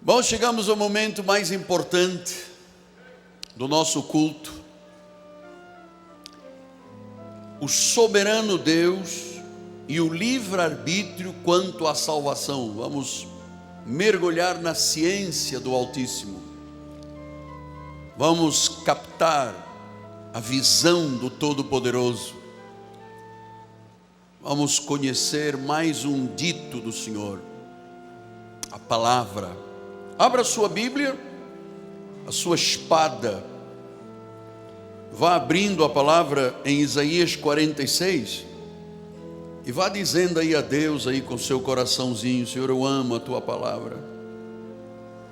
Bom, chegamos ao momento mais importante do nosso culto. O soberano Deus e o livre-arbítrio quanto à salvação. Vamos mergulhar na ciência do Altíssimo. Vamos captar a visão do Todo-Poderoso. Vamos conhecer mais um dito do Senhor, a palavra. Abra a sua Bíblia, a sua espada. Vá abrindo a palavra em Isaías 46 e vá dizendo aí a Deus aí com seu coraçãozinho: Senhor, eu amo a tua palavra.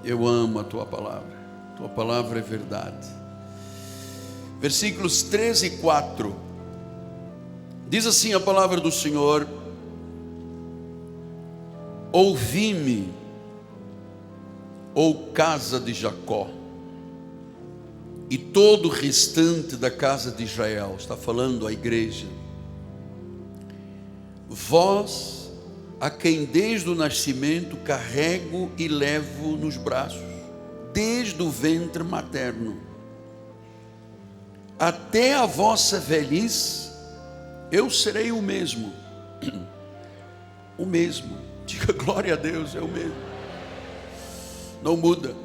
Eu amo a tua palavra. Tua palavra é verdade. Versículos 13 e 4. Diz assim a palavra do Senhor: ouvi-me, ó casa de Jacó, e todo o restante da casa de Israel. Está falando a igreja. Vós, a quem desde o nascimento carrego e levo nos braços, desde o ventre materno, até a vossa velhice, eu serei o mesmo. O mesmo. Diga glória a Deus, é o mesmo. Não muda.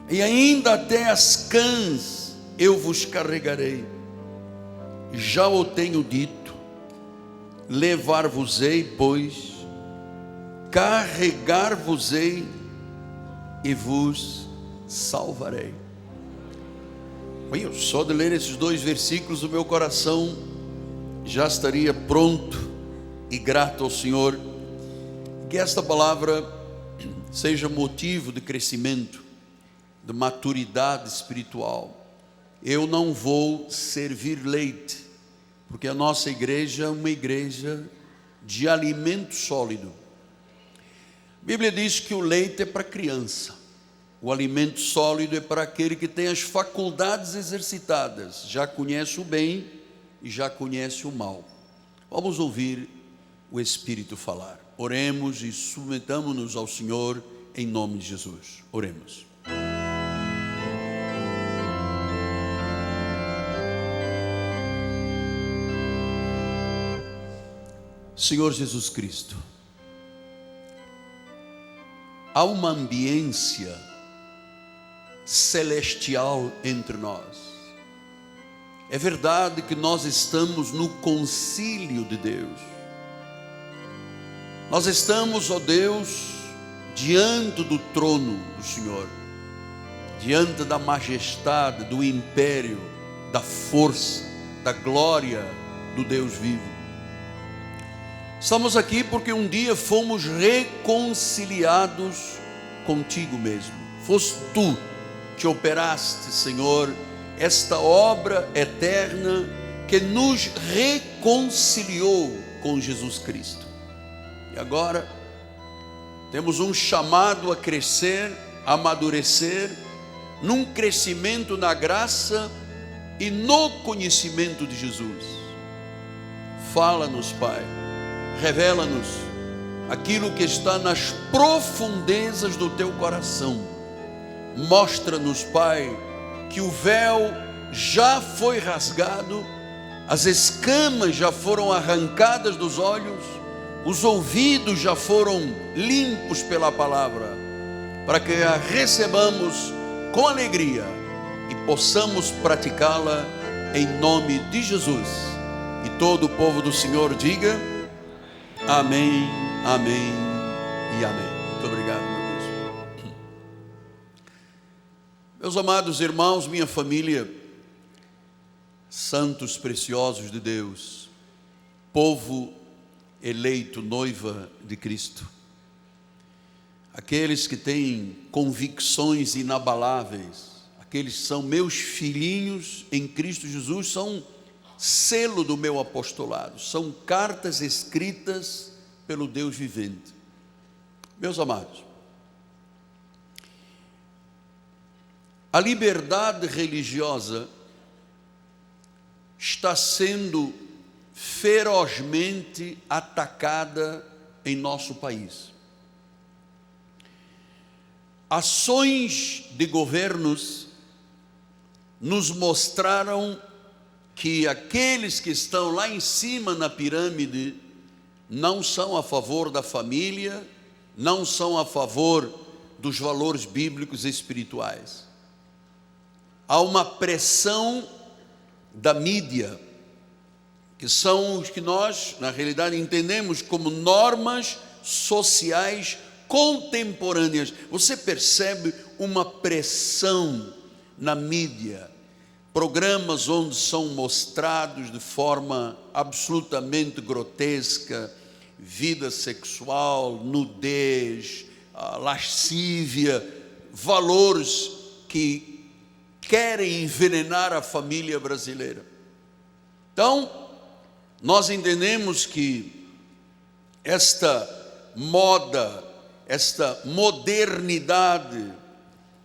E ainda até as cãs eu vos carregarei. Já o tenho dito, levar-vos-ei, pois, carregar-vos-ei e vos salvarei. Bem, só de ler esses dois versículos o meu coração já estaria pronto e grato ao Senhor. Que esta palavra seja motivo de crescimento, de maturidade espiritual. Eu não vou servir leite, porque a nossa igreja é uma igreja de alimento sólido. A Bíblia diz que o leite é para criança, o alimento sólido é para aquele que tem as faculdades exercitadas, já conhece o bem e já conhece o mal. Vamos ouvir o Espírito falar. Oremos e submetamos-nos ao Senhor em nome de Jesus. Oremos. Senhor Jesus Cristo, há uma ambiência celestial entre nós. É verdade que nós estamos no concílio de Deus. Nós estamos, ó Deus, diante do trono do Senhor, diante da majestade, do império, da força, da glória do Deus vivo. Estamos aqui porque um dia fomos reconciliados contigo mesmo. Foste tu que operaste, Senhor, esta obra eterna que nos reconciliou com Jesus Cristo. E agora temos um chamado a crescer, a amadurecer, num crescimento na graça e no conhecimento de Jesus. Fala-nos, Pai, revela-nos aquilo que está nas profundezas do teu coração. Mostra-nos, Pai, que o véu já foi rasgado, as escamas já foram arrancadas dos olhos, os ouvidos já foram limpos pela palavra, para que a recebamos com alegria e possamos praticá-la em nome de Jesus. E todo o povo do Senhor diga amém, amém e amém. Muito obrigado, meu Deus. Meus amados irmãos, minha família, santos preciosos de Deus, povo eleito, noiva de Cristo, aqueles que têm convicções inabaláveis, aqueles que são meus filhinhos em Cristo Jesus, são selo do meu apostolado, são cartas escritas pelo Deus vivente. Meus amados, a liberdade religiosa está sendo ferozmente atacada em nosso país. Ações de governos nos mostraram que aqueles que estão lá em cima na pirâmide não são a favor da família, não são a favor dos valores bíblicos e espirituais. Há uma pressão da mídia, que são os que nós, na realidade, entendemos como normas sociais contemporâneas. Você percebe uma pressão na mídia, programas onde são mostrados de forma absolutamente grotesca, vida sexual, nudez, lascívia, valores que querem envenenar a família brasileira. Então, nós entendemos que esta moda, esta modernidade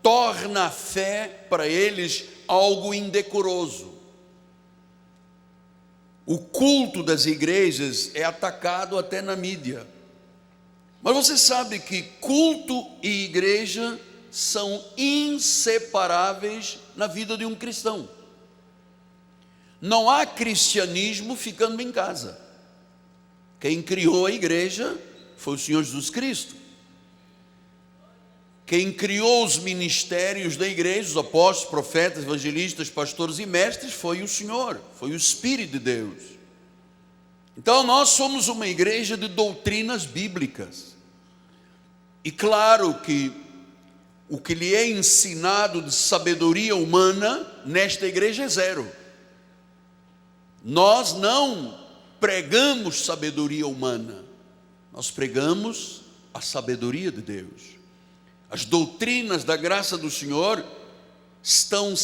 torna a fé para eles algo indecoroso. O culto das igrejas é atacado até na mídia. Mas você sabe que culto e igreja são inseparáveis na vida de um cristão. Não há cristianismo ficando em casa. Quem criou a igreja foi o Senhor Jesus Cristo. Quem criou os ministérios da igreja, os apóstolos, profetas, evangelistas, pastores e mestres, foi o Senhor, foi o Espírito de Deus. Então nós somos uma igreja de doutrinas bíblicas. E claro que o que lhe é ensinado de sabedoria humana nesta igreja é zero. Nós não pregamos sabedoria humana, nós pregamos a sabedoria de Deus. As doutrinas da graça do Senhor estarão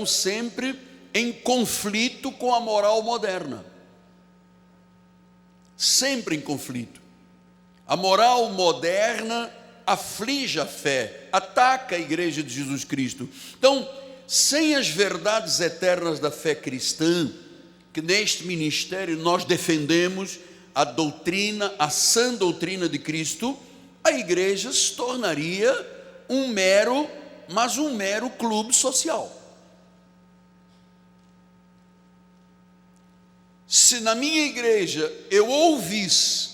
sempre em conflito com a moral moderna. Sempre em conflito. A moral moderna aflige a fé, ataca a igreja de Jesus Cristo. Então, sem as verdades eternas da fé cristã, que neste ministério nós defendemos a doutrina, a sã doutrina de Cristo, a igreja se tornaria um mero clube social. Se na minha igreja eu ouvisse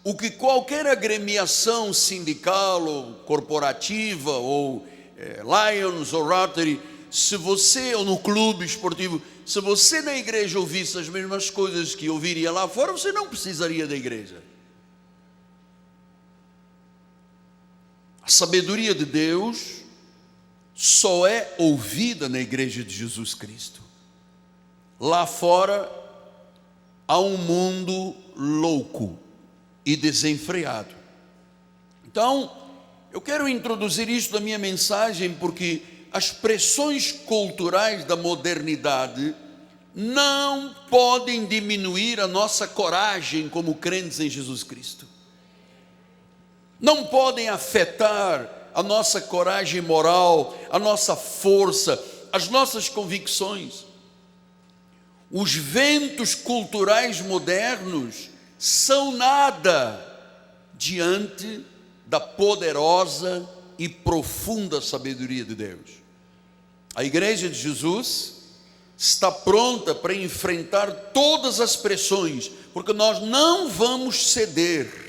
o que qualquer agremiação sindical ou corporativa, ou Lions ou Rotary, se você, ou no clube esportivo, se você na igreja ouvisse as mesmas coisas que ouviria lá fora, você não precisaria da igreja. A sabedoria de Deus só é ouvida na igreja de Jesus Cristo. Lá fora há um mundo louco e desenfreado. Então, eu quero introduzir isso na minha mensagem porque as pressões culturais da modernidade não podem diminuir a nossa coragem como crentes em Jesus Cristo. Não podem afetar a nossa coragem moral, a nossa força, as nossas convicções. Os ventos culturais modernos são nada diante da poderosa e profunda sabedoria de Deus. A igreja de Jesus está pronta para enfrentar todas as pressões, porque nós não vamos ceder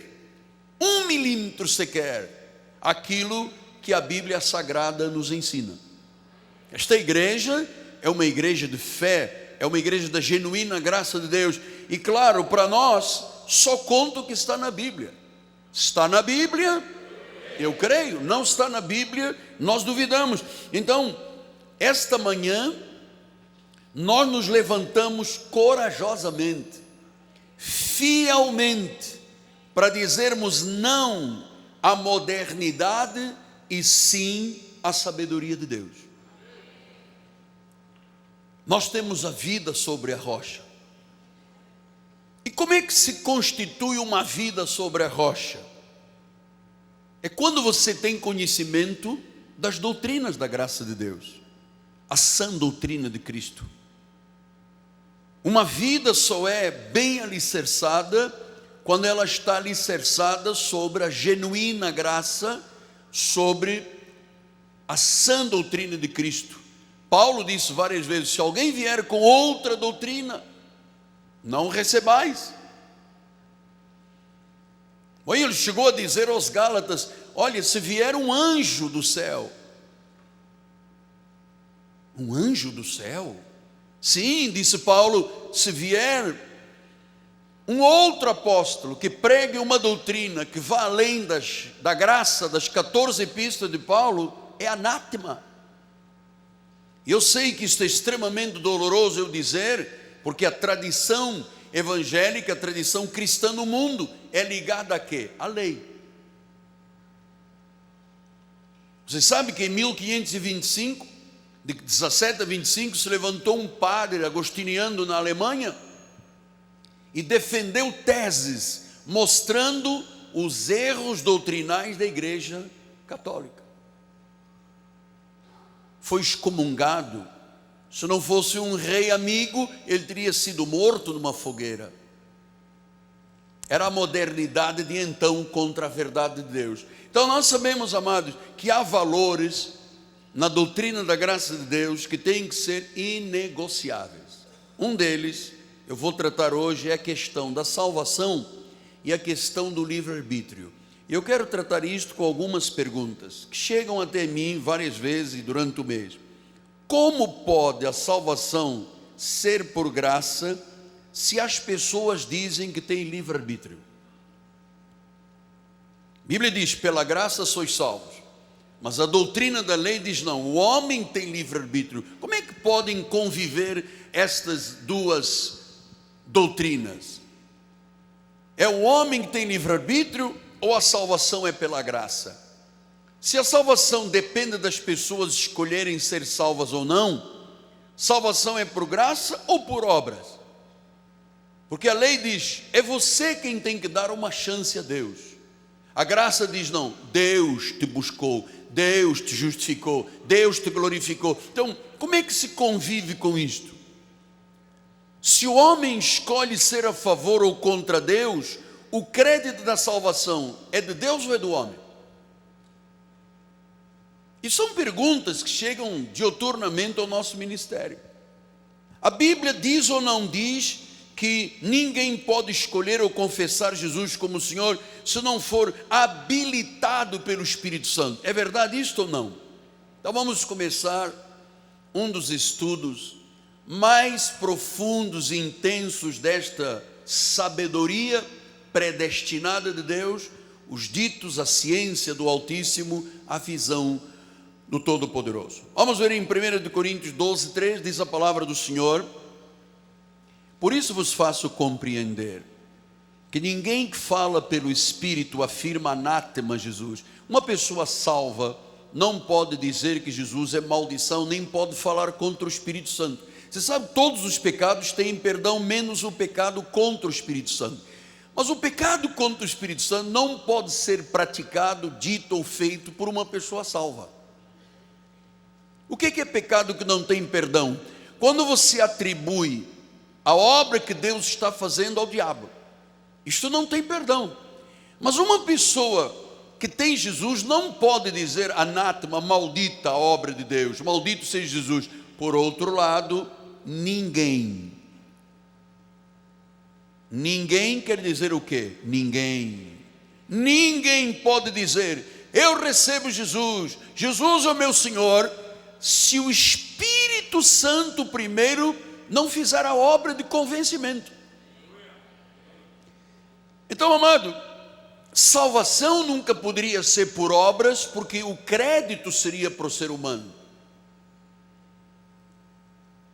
1 milímetro sequer aquilo que a Bíblia Sagrada nos ensina. Esta igreja é uma igreja de fé, é uma igreja da genuína graça de Deus, e claro, para nós, só conta o que está na Bíblia. Está na Bíblia, eu creio. Não está na Bíblia, nós duvidamos. Então, esta manhã, nós nos levantamos corajosamente, fielmente, para dizermos não à modernidade e sim à sabedoria de Deus. Nós temos a vida sobre a rocha. E como é que se constitui uma vida sobre a rocha? É quando você tem conhecimento das doutrinas da graça de Deus, a sã doutrina de Cristo. Uma vida só é bem alicerçada quando ela está alicerçada sobre a genuína graça, sobre a sã doutrina de Cristo. Paulo disse várias vezes: se alguém vier com outra doutrina, não recebais. Ele chegou a dizer aos Gálatas: olha, se vier um anjo do céu. Um anjo do céu? Sim, disse Paulo, se vier um outro apóstolo que pregue uma doutrina que vá além da graça das 14 epístolas de Paulo, é anátema. E eu sei que isto é extremamente doloroso eu dizer, porque a tradição evangélica, a tradição cristã no mundo é ligada a quê? A lei. Você sabe que em 1525, de 17 a 25, se levantou um padre agostiniano na Alemanha e defendeu teses mostrando os erros doutrinais da Igreja Católica. Foi excomungado. Se não fosse um rei amigo, ele teria sido morto numa fogueira. Era a modernidade de então contra a verdade de Deus. Então nós sabemos, amados, que há valores na doutrina da graça de Deus que têm que ser inegociáveis. Um deles, eu vou tratar hoje, é a questão da salvação e a questão do livre-arbítrio. Eu quero tratar isto com algumas perguntas que chegam até mim várias vezes durante o mês. Como pode a salvação ser por graça se as pessoas dizem que têm livre-arbítrio? A Bíblia diz: pela graça sois salvos. Mas a doutrina da lei diz não, o homem tem livre-arbítrio. Como é que podem conviver estas duas doutrinas? É o homem que tem livre-arbítrio ou a salvação é pela graça? Se a salvação depende das pessoas escolherem ser salvas ou não, salvação é por graça ou por obras? Porque a lei diz, é você quem tem que dar uma chance a Deus. A graça diz não, Deus te buscou, Deus te justificou, Deus te glorificou. Então, como é que se convive com isto? Se o homem escolhe ser a favor ou contra Deus, o crédito da salvação é de Deus ou é do homem? E são perguntas que chegam diuturnamente ao nosso ministério. A Bíblia diz ou não diz que ninguém pode escolher ou confessar Jesus como Senhor se não for habilitado pelo Espírito Santo? É verdade isto ou não? Então vamos começar um dos estudos mais profundos e intensos desta sabedoria predestinada de Deus, os ditos, a ciência do Altíssimo, a visão do Todo-Poderoso. Vamos ver em 1 Coríntios 12, 3, diz a palavra do Senhor: por isso vos faço compreender que ninguém que fala pelo Espírito afirma anátema Jesus. Uma pessoa salva não pode dizer que Jesus é maldição, nem pode falar contra o Espírito Santo. Você sabe, todos os pecados têm perdão, menos o pecado contra o Espírito Santo. Mas o pecado contra o Espírito Santo não pode ser praticado, dito ou feito por uma pessoa salva. O que é pecado que não tem perdão? Quando você atribui a obra que Deus está fazendo ao diabo, isto não tem perdão. Mas uma pessoa que tem Jesus não pode dizer anátema, maldita a obra de Deus, maldito seja Jesus. Por outro lado, ninguém quer dizer o quê? Ninguém pode dizer, eu recebo Jesus, Jesus é o meu Senhor, se o Espírito Santo primeiro não fizer a obra de convencimento. Então, amado, salvação nunca poderia ser por obras, porque o crédito seria para o ser humano.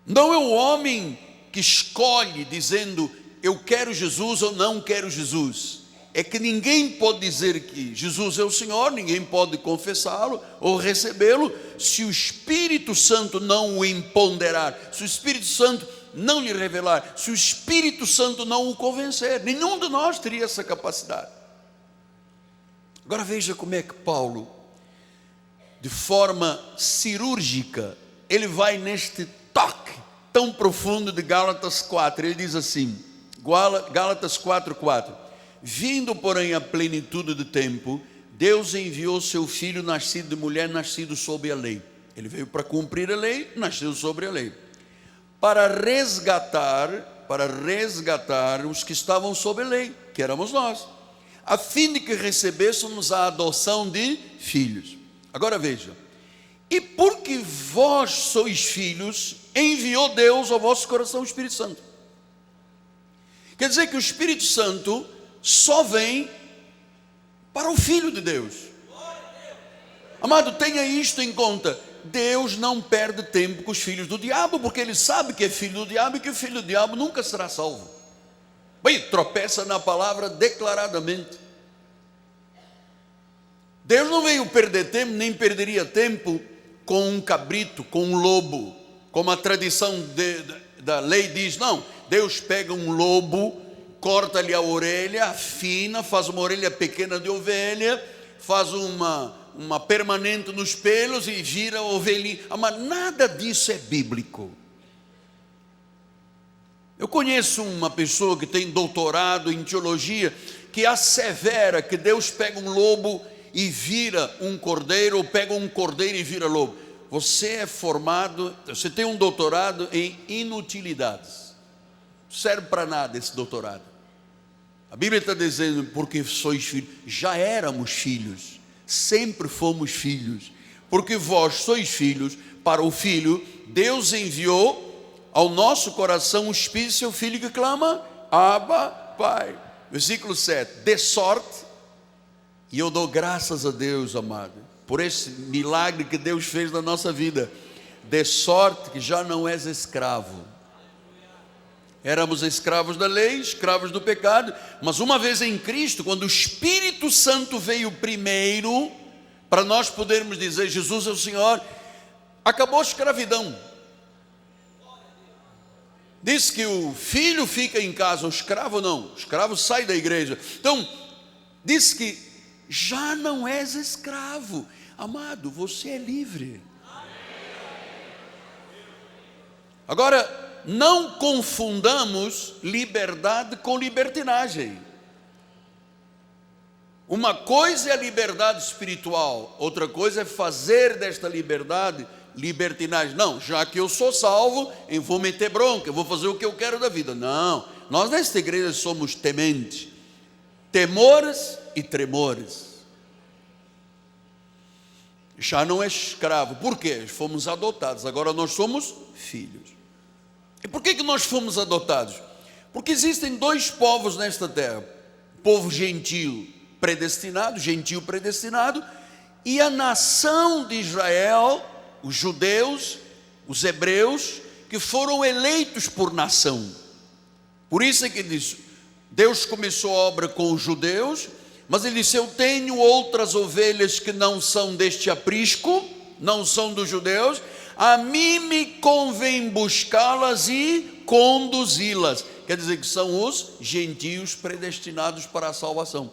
Não é o homem que escolhe dizendo eu quero Jesus ou não quero Jesus. É que ninguém pode dizer que Jesus é o Senhor, ninguém pode confessá-lo ou recebê-lo se o Espírito Santo não o empoderar, se o Espírito Santo não lhe revelar, se o Espírito Santo não o convencer. Nenhum de nós teria essa capacidade. Agora veja como é que Paulo, de forma cirúrgica, ele vai neste toque tão profundo de Gálatas 4, ele diz assim, Gálatas 4:4, vindo porém a plenitude do tempo, Deus enviou seu filho nascido de mulher, nascido sob a lei. Ele veio para cumprir a lei, nasceu sobre a lei, para resgatar os que estavam sob a lei, que éramos nós, a fim de que recebêssemos a adoção de filhos. Agora veja, e porque vós sois filhos, enviou Deus ao vosso coração o Espírito Santo. Quer dizer que o Espírito Santo só vem para o Filho de Deus. Amado, tenha isto em conta. Deus não perde tempo com os filhos do diabo, porque Ele sabe que é filho do diabo e que o filho do diabo nunca será salvo. Bem, tropeça na palavra declaradamente. Deus não veio perder tempo, nem perderia tempo com um cabrito, com um lobo, como a tradição da lei diz. Não, Deus pega um lobo, corta-lhe a orelha, afina, faz uma orelha pequena de ovelha, faz uma permanente nos pelos e vira a ovelhinha. Mas nada disso é bíblico. Eu conheço uma pessoa que tem doutorado em teologia, que assevera que Deus pega um lobo e vira um cordeiro, ou pega um cordeiro e vira lobo. Você é formado, você tem um doutorado em inutilidades. Não serve para nada esse doutorado. A Bíblia está dizendo, porque sois filhos. Já éramos filhos, sempre fomos filhos. Porque vós sois filhos, para o Filho, Deus enviou ao nosso coração o Espírito, seu Filho que clama, Abba, Pai. Versículo 7, de sorte, e eu dou graças a Deus, amado, por esse milagre que Deus fez na nossa vida, de sorte que já não és escravo. Éramos escravos da lei, escravos do pecado, mas uma vez em Cristo, quando o Espírito Santo veio primeiro, para nós podermos dizer, Jesus é o Senhor, acabou a escravidão. Diz que o filho fica em casa, o escravo não, o escravo sai da igreja. Então, diz que já não és escravo, amado, você é livre. Agora, não confundamos liberdade com libertinagem. Uma coisa é a liberdade espiritual, outra coisa é fazer desta liberdade libertinagem. Não, já que eu sou salvo, eu vou meter bronca, eu vou fazer o que eu quero da vida. Não, nós nesta igreja somos tementes, temores e tremores. Já não é escravo. Por quê? Fomos adotados, agora nós somos filhos. E por que nós fomos adotados? Porque existem dois povos nesta terra: o povo gentil predestinado, e a nação de Israel, os judeus, os hebreus, que foram eleitos por nação. Por isso é que diz, Deus começou a obra com os judeus, mas ele disse, eu tenho outras ovelhas que não são deste aprisco, não são dos judeus, a mim me convém buscá-las e conduzi-las. Quer dizer que são os gentios predestinados para a salvação.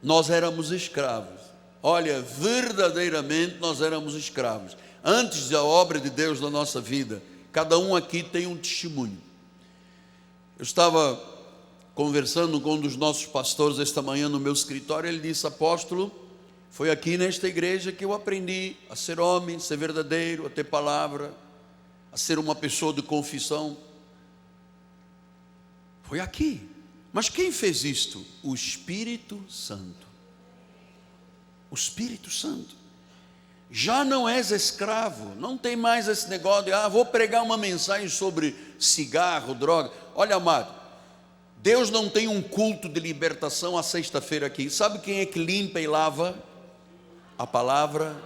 Nós éramos escravos. Olha, verdadeiramente nós éramos escravos. Antes da obra de Deus na nossa vida, cada um aqui tem um testemunho. Eu estava conversando com um dos nossos pastores esta manhã no meu escritório. Ele disse, apóstolo, foi aqui nesta igreja que eu aprendi a ser homem, a ser verdadeiro, a ter palavra, a ser uma pessoa de confissão. Foi aqui. Mas quem fez isto? O Espírito Santo. O Espírito Santo. Já não és escravo, não tem mais esse negócio de, vou pregar uma mensagem sobre cigarro, droga. Olha, amado, Deus não tem um culto de libertação à sexta-feira aqui. Sabe quem é que limpa e lava? A palavra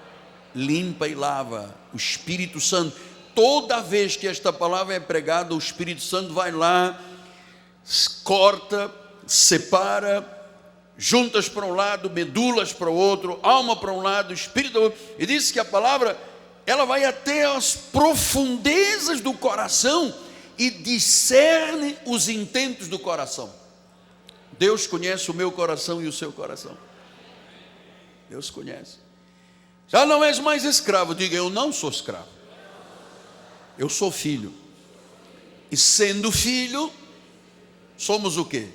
limpa e lava, o Espírito Santo. Toda vez que esta palavra é pregada, o Espírito Santo vai lá, corta, separa, juntas para um lado, medulas para o outro, alma para um lado, espírito para o outro. E diz que a palavra, ela vai até as profundezas do coração e discerne os intentos do coração. Deus conhece o meu coração e o seu coração. Deus conhece. Já não és mais escravo. Diga, eu não sou escravo, eu sou filho. E sendo filho, somos o quê?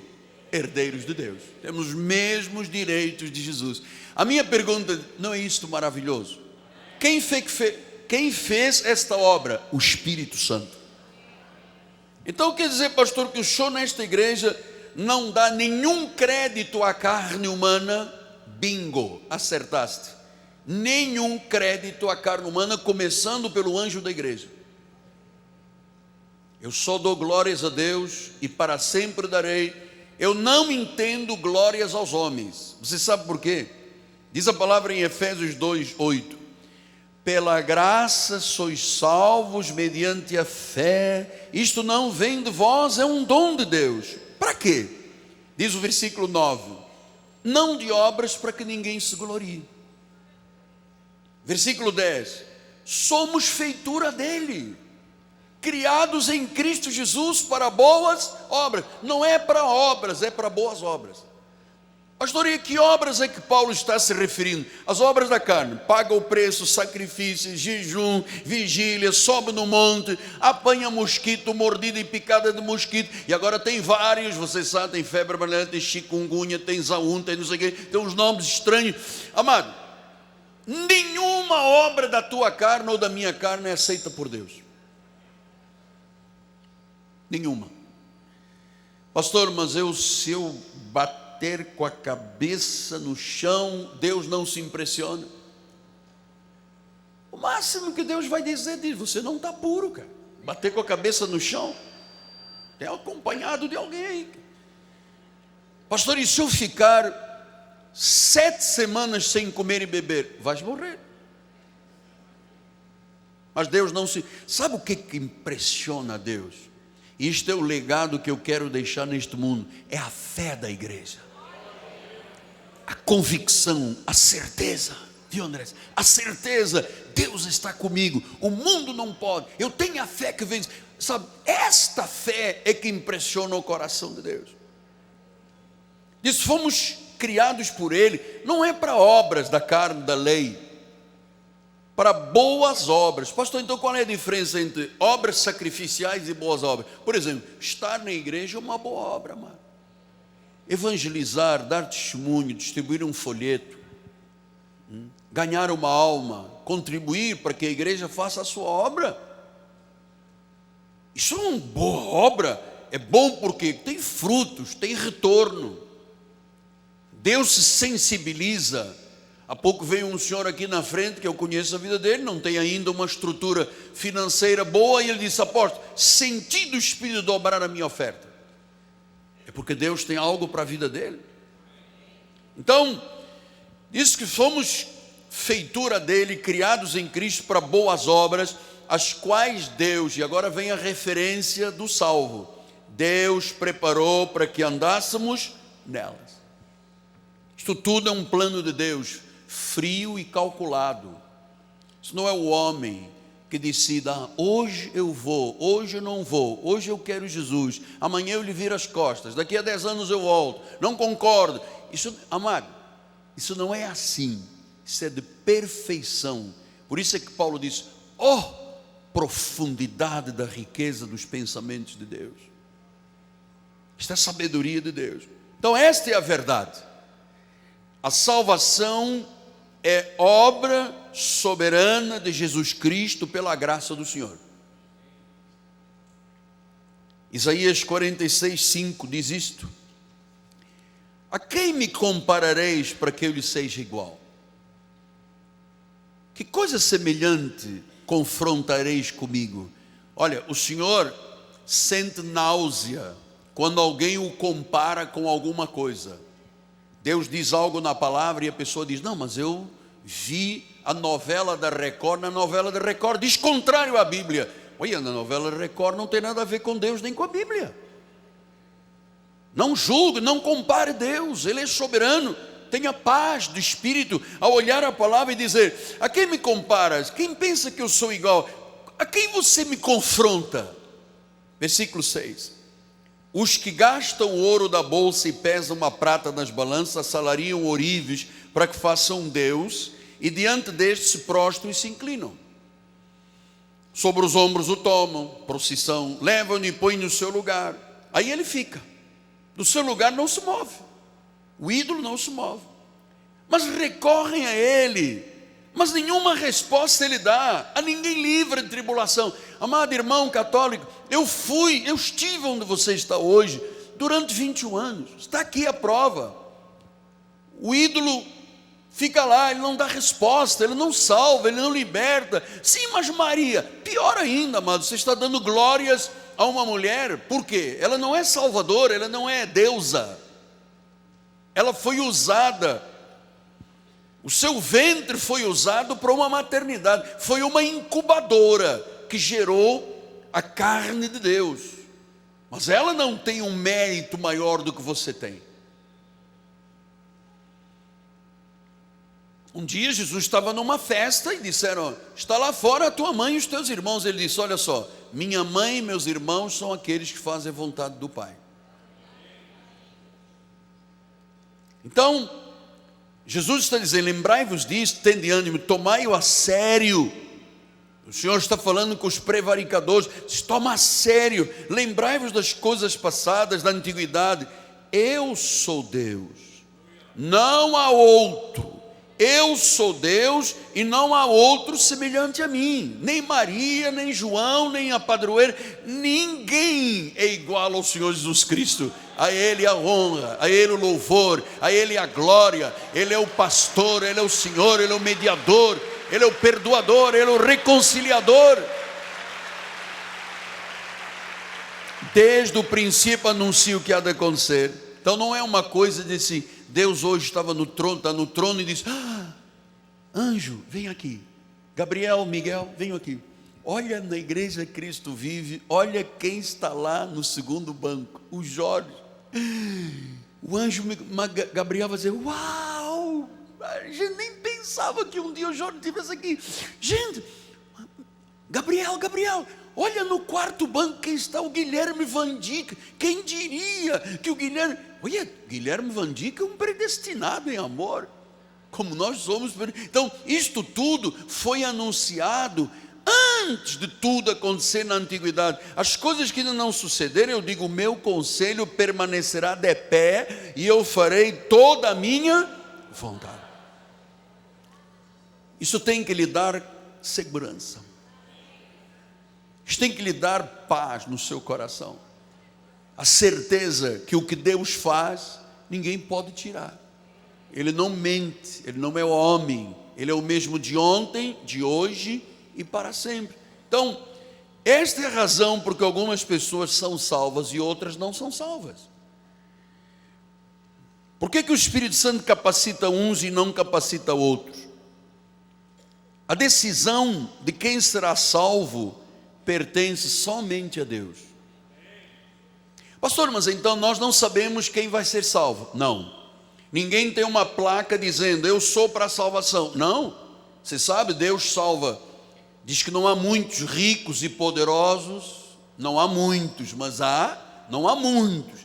herdeiros de Deus. Temos os mesmos direitos de Jesus. A minha pergunta, não é isto maravilhoso? Quem fez esta obra? O Espírito Santo. Então quer dizer, pastor, que o senhor nesta igreja não dá nenhum crédito à carne humana? Bingo, acertaste. Nenhum crédito à carne humana, começando pelo anjo da igreja. Eu só dou glórias a Deus e para sempre darei. Eu não entendo glórias aos homens. Você sabe por quê? Diz a palavra em Efésios 2:8: pela graça sois salvos mediante a fé. Isto não vem de vós, é um dom de Deus. Para quê? Diz o versículo 9: não de obras, para que ninguém se glorie. Versículo 10: somos feitura dele, criados em Cristo Jesus para boas obras. Não é para obras, é para boas obras. Pastor, e que obras é que Paulo está se referindo? As obras da carne: paga o preço, sacrifício, jejum, vigília, sobe no monte, apanha mosquito, mordida e picada de mosquito. E agora tem vários, você sabe, tem febre amarela, tem chikungunya, tem zaun, tem não sei o quê, tem uns nomes estranhos. Amado, nenhuma obra da tua carne ou da minha carne é aceita por Deus. Nenhuma. Pastor, mas se eu bater com a cabeça no chão, Deus não se impressiona? O máximo que Deus vai dizer, você não está puro, cara. Bater com a cabeça no chão, é acompanhado de alguém. Pastor, e se eu ficar 7 semanas sem comer e beber? Vais morrer. Mas Deus não se... Sabe o que impressiona a Deus? Isto é o legado que eu quero deixar neste mundo. É a fé da igreja, a convicção, a certeza. Viu, André? A certeza, Deus está comigo, o mundo não pode. Eu tenho a fé que vence. Sabe, esta fé é que impressiona o coração de Deus. Diz: fomos criados por Ele, não é para obras da carne, da lei, para boas obras. Pastor, então qual é a diferença entre obras sacrificiais e boas obras? Por exemplo, estar na igreja é uma boa obra, amado. Evangelizar, dar testemunho, distribuir um folheto, ganhar uma alma, contribuir para que a igreja faça a sua obra, isso é uma boa obra. É bom porque tem frutos, tem retorno. Deus se sensibiliza. Há pouco veio um senhor aqui na frente, que eu conheço a vida dele, não tem ainda uma estrutura financeira boa, e ele disse: apóstolo, senti do Espírito dobrar a minha oferta. É porque Deus tem algo para a vida dele. Então, diz que fomos feitura dele, criados em Cristo para boas obras, as quais Deus, e agora vem a referência do salvo, Deus preparou para que andássemos nelas. Isto tudo é um plano de Deus, frio e calculado. Isso não é o homem que decida: hoje eu vou, hoje eu não vou, hoje eu quero Jesus, amanhã eu lhe viro as costas, daqui a 10 anos eu volto, não concordo. Isso, amado, isso não é assim. Isso é de perfeição. Por isso é que Paulo diz: oh, profundidade da riqueza dos pensamentos de Deus. Isto é a sabedoria de Deus. Então esta é a verdade. A salvação é obra soberana de Jesus Cristo pela graça do Senhor. Isaías 46:5 diz isto: a quem me comparareis para que eu lhe seja igual? Que coisa semelhante confrontareis comigo? Olha, o Senhor sente náusea quando alguém o compara com alguma coisa. Deus diz algo na palavra e a pessoa diz: não, mas eu vi a novela da Record, na novela da Record diz contrário à Bíblia. Olha, na novela da Record não tem nada a ver com Deus nem com a Bíblia. Não julgue, não compare Deus, Ele é soberano. Tenha paz do Espírito ao olhar a palavra e dizer: a quem me comparas? Quem pensa que eu sou igual? A quem você me confronta? Versículo 6: os que gastam o ouro da bolsa e pesam a prata nas balanças, salariam ourives para que façam um Deus, e diante deste se prostram e se inclinam. Sobre os ombros o tomam, procissão, levam-no e põem no seu lugar. Aí ele fica. do seu lugar não se move, o ídolo não se move, mas recorrem a ele, mas nenhuma resposta ele dá, a ninguém livra de tribulação. Amado irmão católico, eu estive onde você está hoje, durante 21 anos, está aqui a prova. O ídolo fica lá, ele não dá resposta, ele não salva, ele não liberta. Sim, mas Maria, pior ainda, amado, você está dando glórias a uma mulher, por quê? Ela não é salvadora, ela não é deusa, ela foi usada, o seu ventre foi usado para uma maternidade, foi uma incubadora que gerou a carne de Deus, mas ela não tem um mérito maior do que você tem. Um dia Jesus estava numa festa e disseram: está lá fora a tua mãe e os teus irmãos. Ele disse: olha só, minha mãe e meus irmãos são aqueles que fazem a vontade do Pai. Então, Jesus está dizendo: lembrai-vos disso, tende ânimo, tomai-o a sério. O Senhor está falando com os prevaricadores, toma a sério, lembrai-vos das coisas passadas, da antiguidade. Eu sou Deus, não há outro. Eu sou Deus e não há outro semelhante a mim. Nem Maria, nem João, nem a padroeira, ninguém é igual ao Senhor Jesus Cristo. A Ele a honra, a Ele o louvor, a Ele a glória. Ele é o pastor, Ele é o Senhor, Ele é o mediador, Ele é o perdoador, Ele é o reconciliador. Desde o princípio anuncia o que há de acontecer. Então não é uma coisa de assim, Deus hoje estava no trono, está no trono e diz: anjo, vem aqui, Gabriel, Miguel, venham aqui, olha na igreja Cristo vive, olha quem está lá no segundo banco, o Jorge. O anjo Gabriel vai dizer: uau, a gente nem pensava que um dia o Jorge estivesse aqui. Gente, Gabriel, olha no quarto banco quem está, o Guilherme Van Dijk. Quem diria que o Guilherme... Olha, Guilherme Van Dijk é um predestinado em amor, como nós somos. Então, isto tudo foi anunciado antes de tudo acontecer na antiguidade. As coisas que ainda não sucederam, eu digo: o meu conselho permanecerá de pé e eu farei toda a minha vontade. Isso tem que lhe dar segurança. Isso tem que lhe dar paz no seu coração. A certeza que o que Deus faz, ninguém pode tirar. Ele não mente, Ele não é homem, Ele é o mesmo de ontem, de hoje e para sempre. Então, esta é a razão porque algumas pessoas são salvas e outras não são salvas. Por que o Espírito Santo capacita uns e não capacita outros? A decisão de quem será salvo pertence somente a Deus. Pastor, mas então nós não sabemos quem vai ser salvo. Não, ninguém tem uma placa dizendo: eu sou para a salvação. Não, você sabe, Deus salva. Diz que não há muitos ricos e poderosos. Não há muitos, mas não há muitos.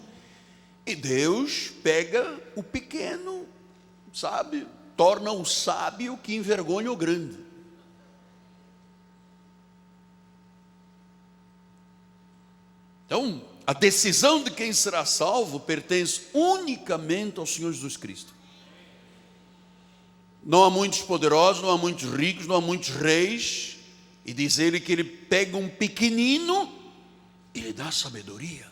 E Deus pega o pequeno, sabe, torna o sábio que envergonha o grande. Então, a decisão de quem será salvo pertence unicamente ao Senhor Jesus Cristo. Não há muitos poderosos, não há muitos ricos, não há muitos reis. E diz ele que ele pega um pequenino e lhe dá sabedoria.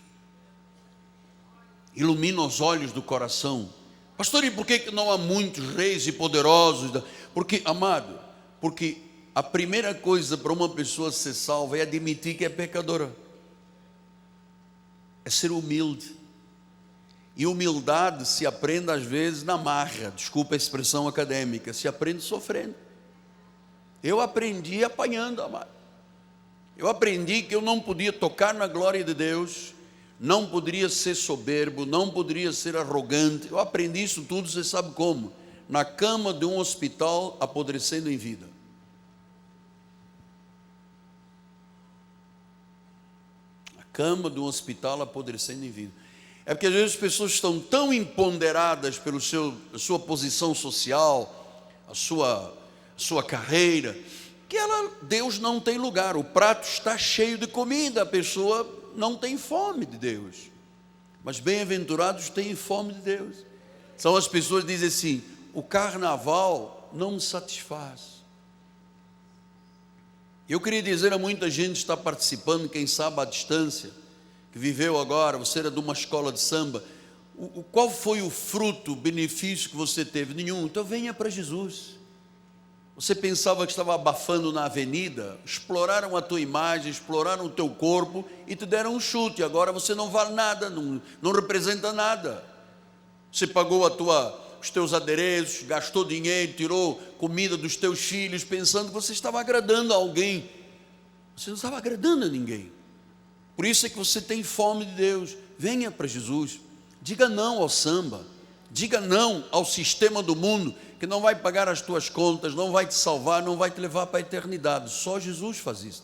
Ilumina os olhos do coração. Pastor, e por que não há muitos reis e poderosos? Porque, amado, porque a primeira coisa para uma pessoa ser salva é admitir que é pecadora. É ser humilde. E humildade se aprende às vezes na marra, desculpa a expressão acadêmica, se aprende sofrendo. Eu aprendi apanhando, amado. Eu aprendi que eu não podia tocar na glória de Deus, não poderia ser soberbo, não poderia ser arrogante. Eu aprendi isso tudo, você sabe como? Na cama de um hospital, apodrecendo em vida. Cama de um hospital, apodrecendo em vida. É porque às vezes as pessoas estão tão empoderadas pela sua posição social, a sua carreira, que Deus não tem lugar. O prato está cheio de comida, a pessoa não tem fome de Deus. mas bem-aventurados têm fome de Deus. São as pessoas que dizem assim: o carnaval não me satisfaz. Eu queria dizer a muita gente que está participando, quem sabe à distância, que viveu agora, você era de uma escola de samba, qual foi o fruto, o benefício que você teve? Nenhum. Então venha para Jesus. Você pensava que estava abafando na avenida, exploraram a tua imagem, exploraram o teu corpo e te deram um chute. Agora você não vale nada, não representa nada. Você pagou os teus adereços, gastou dinheiro, tirou comida dos teus filhos, pensando que você estava agradando a alguém. Você não estava agradando a ninguém. Por isso é que você tem fome de Deus. Venha para Jesus. Diga não ao samba. Diga não ao sistema do mundo, que não vai pagar as tuas contas, não vai te salvar, não vai te levar para a eternidade. Só Jesus faz isso.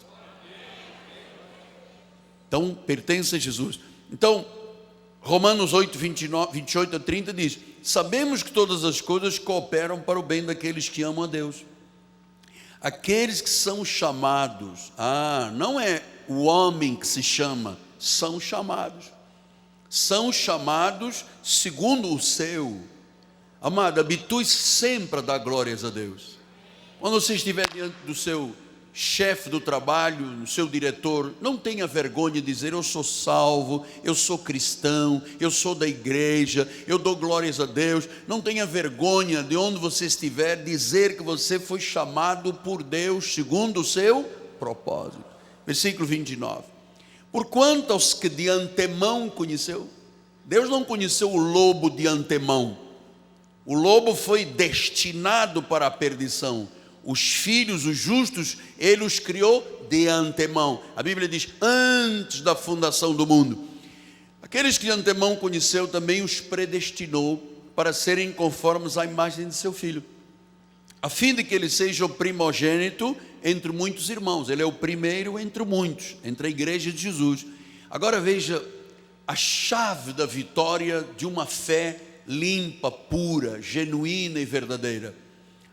Então, pertence a Jesus. Então, Romanos 8, 28 a 30 diz: sabemos que todas as coisas cooperam para o bem daqueles que amam a Deus. Aqueles que são chamados, não é o homem que se chama, são chamados. São chamados segundo o seu. Amado, habitue-se sempre a dar glórias a Deus. Quando você estiver diante do seu chefe do trabalho, do seu diretor, não tenha vergonha de dizer: eu sou salvo, eu sou cristão, eu sou da igreja, eu dou glórias a Deus. Não tenha vergonha de onde você estiver dizer que você foi chamado por Deus segundo o seu propósito. Versículo 29. Porquanto aos que de antemão conheceu, Deus não conheceu o lobo de antemão. O lobo foi destinado para a perdição. Os filhos, os justos, Ele os criou de antemão. A Bíblia diz: antes da fundação do mundo. Aqueles que de antemão conheceu, também os predestinou para serem conformes à imagem de seu Filho, a fim de que ele seja o primogênito entre muitos irmãos. Ele é o primeiro entre muitos, entre a igreja de Jesus. Agora veja a chave da vitória de uma fé limpa, pura, genuína e verdadeira.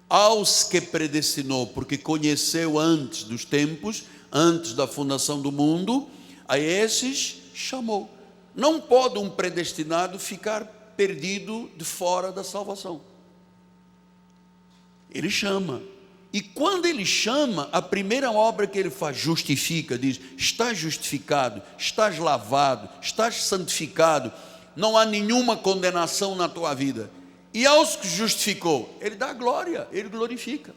Aos que predestinou, porque conheceu antes dos tempos, antes da fundação do mundo, a esses chamou. Não pode um predestinado ficar perdido de fora da salvação. Ele chama, e quando ele chama, a primeira obra que ele faz, justifica, diz: estás justificado, estás lavado, estás santificado, não há nenhuma condenação na tua vida. E aos que justificou, ele dá glória, ele glorifica.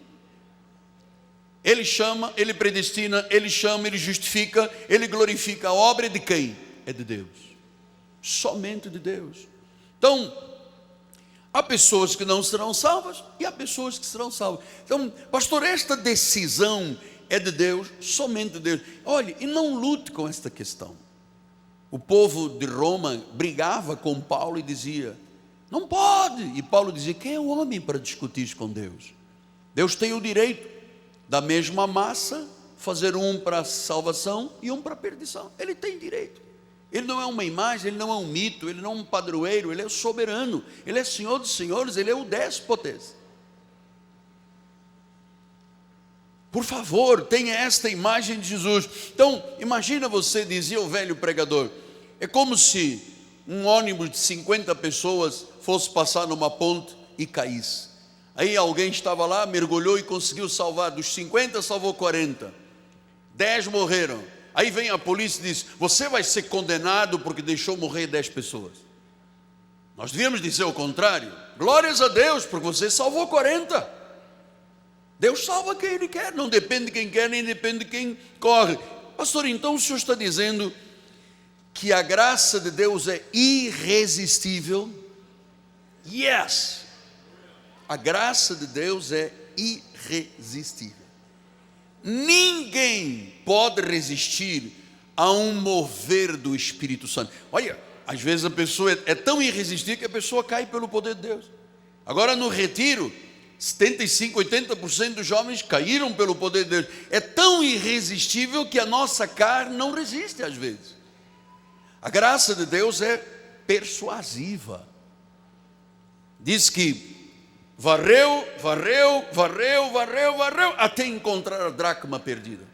Ele chama, ele predestina, ele chama, ele justifica, ele glorifica. A obra é de quem? É de Deus, somente de Deus. Então, há pessoas que não serão salvas e há pessoas que serão salvas. Então, pastor, esta decisão é de Deus, somente de Deus. Olhe, e não lute com esta questão. O povo de Roma brigava com Paulo e dizia: não pode. E Paulo dizia: quem é o homem para discutir com Deus? Deus tem o direito da mesma massa fazer um para a salvação e um para a perdição. Ele tem direito. Ele não é uma imagem, ele não é um mito, ele não é um padroeiro, ele é o soberano, ele é Senhor dos senhores, ele é o déspotas. Por favor, tenha esta imagem de Jesus. Então, imagina você, dizia o velho pregador, é como se um ônibus de 50 pessoas fosse passar numa ponte e caísse. Aí alguém estava lá, mergulhou e conseguiu salvar. Dos 50, salvou 40. 10 morreram. Aí vem a polícia e diz: você vai ser condenado porque deixou morrer 10 pessoas. Nós devíamos dizer o contrário: glórias a Deus, porque você salvou 40. Deus salva quem Ele quer, não depende de quem quer, nem depende de quem corre. Pastor, então o senhor está dizendo que a graça de Deus é irresistível? Yes! A graça de Deus é irresistível. Ninguém pode resistir a um mover do Espírito Santo. Olha, às vezes a pessoa é tão irresistível que a pessoa cai pelo poder de Deus. Agora no retiro, 75, 80% dos jovens caíram pelo poder de Deus. É tão irresistível que a nossa carne não resiste às vezes. A graça de Deus é persuasiva. Diz que varreu, até encontrar a dracma perdida.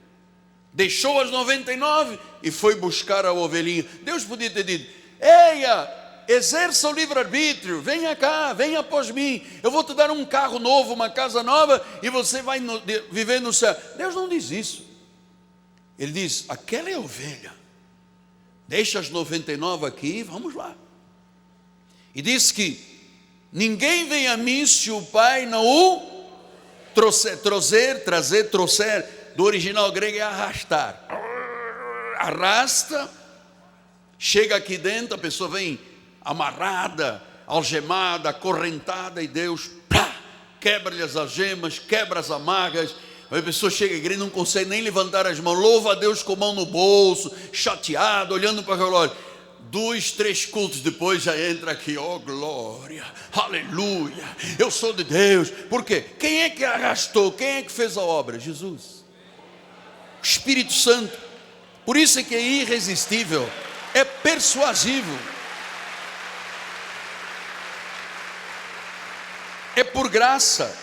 Deixou as 99 e foi buscar a ovelhinha. Deus podia ter dito: eia, exerça o livre-arbítrio, venha cá, venha após mim, eu vou te dar um carro novo, uma casa nova, e você vai viver no céu. Deus não diz isso. Ele diz, aquela é a ovelha, deixa as 99 aqui, vamos lá. E diz que ninguém vem a mim se o Pai não o trouxer, do original grego é arrastar. Arrasta, chega aqui dentro, a pessoa vem amarrada, algemada, acorrentada, e Deus quebra-lhe as algemas, quebra as amarras. A pessoa chega à igreja e não consegue nem levantar as mãos, louva a Deus com a mão no bolso, chateado, olhando para o relógio. 2, 3 cultos depois já entra aqui, oh glória, aleluia, eu sou de Deus. Por quê? Quem é que arrastou? Quem é que fez a obra? Jesus, o Espírito Santo. Por isso é que é irresistível, é persuasivo, é por graça,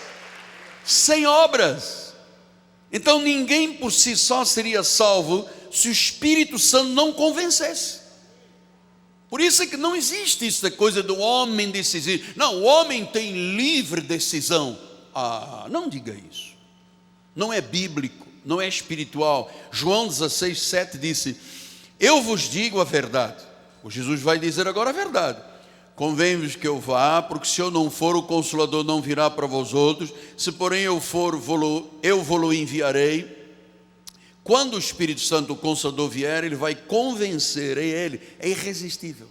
sem obras. Então ninguém por si só seria salvo se o Espírito Santo não convencesse. Por isso é que não existe essa coisa do homem decidir. Não, o homem tem livre decisão. Não diga isso. Não é bíblico, não é espiritual. João 16, 7 disse, eu vos digo a verdade. O Jesus vai dizer agora a verdade. Convém-vos que eu vá, porque se eu não for, o Consolador não virá para vós outros. Se porém eu for, eu vou-lo enviarei. Quando o Espírito Santo, o Consolador, vier, ele vai convencer, é irresistível.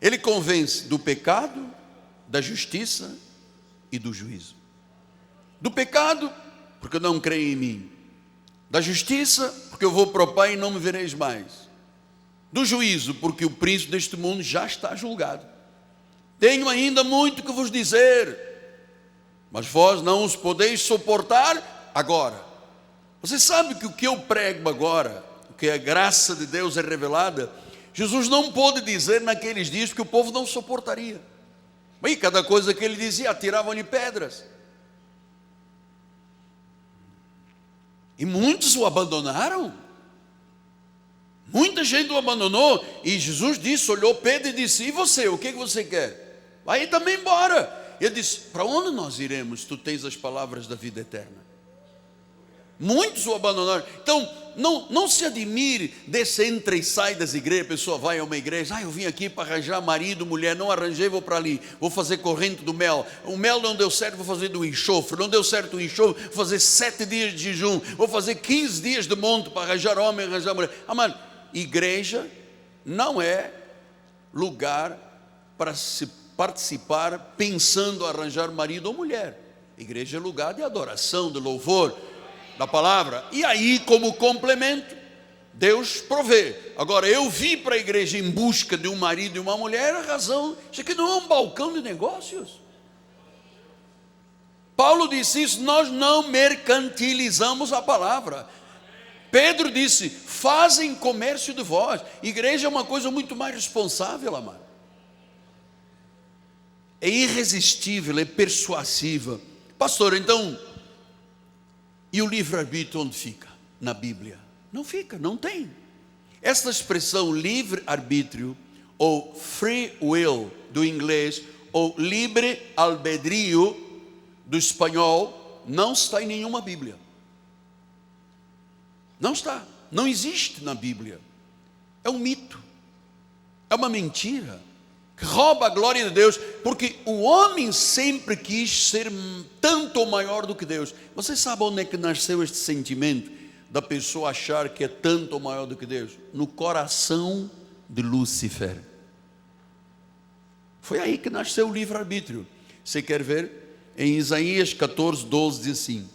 Ele convence do pecado, da justiça e do juízo. Do pecado, porque não creem em mim. Da justiça, porque eu vou para o Pai e não me vereis mais. Do juízo, porque o príncipe deste mundo já está julgado. Tenho ainda muito que vos dizer, mas vós não os podeis suportar agora. Você sabe que o que eu prego agora, o que a graça de Deus é revelada, Jesus não pôde dizer naqueles dias, porque o povo não suportaria. E cada coisa que ele dizia, atiravam-lhe pedras. E muitos o abandonaram. Muita gente o abandonou. E Jesus disse, olhou Pedro e disse, e você, o que você quer? Vai também embora. Ele disse, para onde nós iremos? Tu tens as palavras da vida eterna. Muitos o abandonaram. Então, não se admire desse entra e sai das igrejas. A pessoa vai a uma igreja, eu vim aqui para arranjar marido, mulher, não arranjei, vou para ali, vou fazer corrente do mel. O mel não deu certo, vou fazer do enxofre. Não deu certo o enxofre, vou fazer 7 dias de jejum, vou fazer 15 dias de monte para arranjar homem, arranjar mulher. Amado, igreja não é lugar para se participar pensando arranjar marido ou mulher. Igreja é lugar de adoração, de louvor da palavra. E aí, como complemento, Deus provê. Agora, eu vim para a igreja em busca de um marido e uma mulher, a razão, isso aqui não é um balcão de negócios. Paulo disse isso, nós não mercantilizamos a palavra. Pedro disse, fazem comércio de vós. Igreja é uma coisa muito mais responsável, amado. É irresistível, é persuasiva. Pastor, então, e o livre-arbítrio onde fica? Na Bíblia? Não fica, não tem. Essa expressão livre-arbítrio, ou free will do inglês, ou livre albedrío do espanhol, não está em nenhuma Bíblia. Não está, não existe na Bíblia. É um mito, é uma mentira, que rouba a glória de Deus, porque o homem sempre quis ser tanto ou maior do que Deus. Você sabe onde é que nasceu este sentimento da pessoa achar que é tanto ou maior do que Deus? No coração de Lúcifer. Foi aí que nasceu o livre-arbítrio. Você quer ver? Em Isaías 14, 12 diz assim,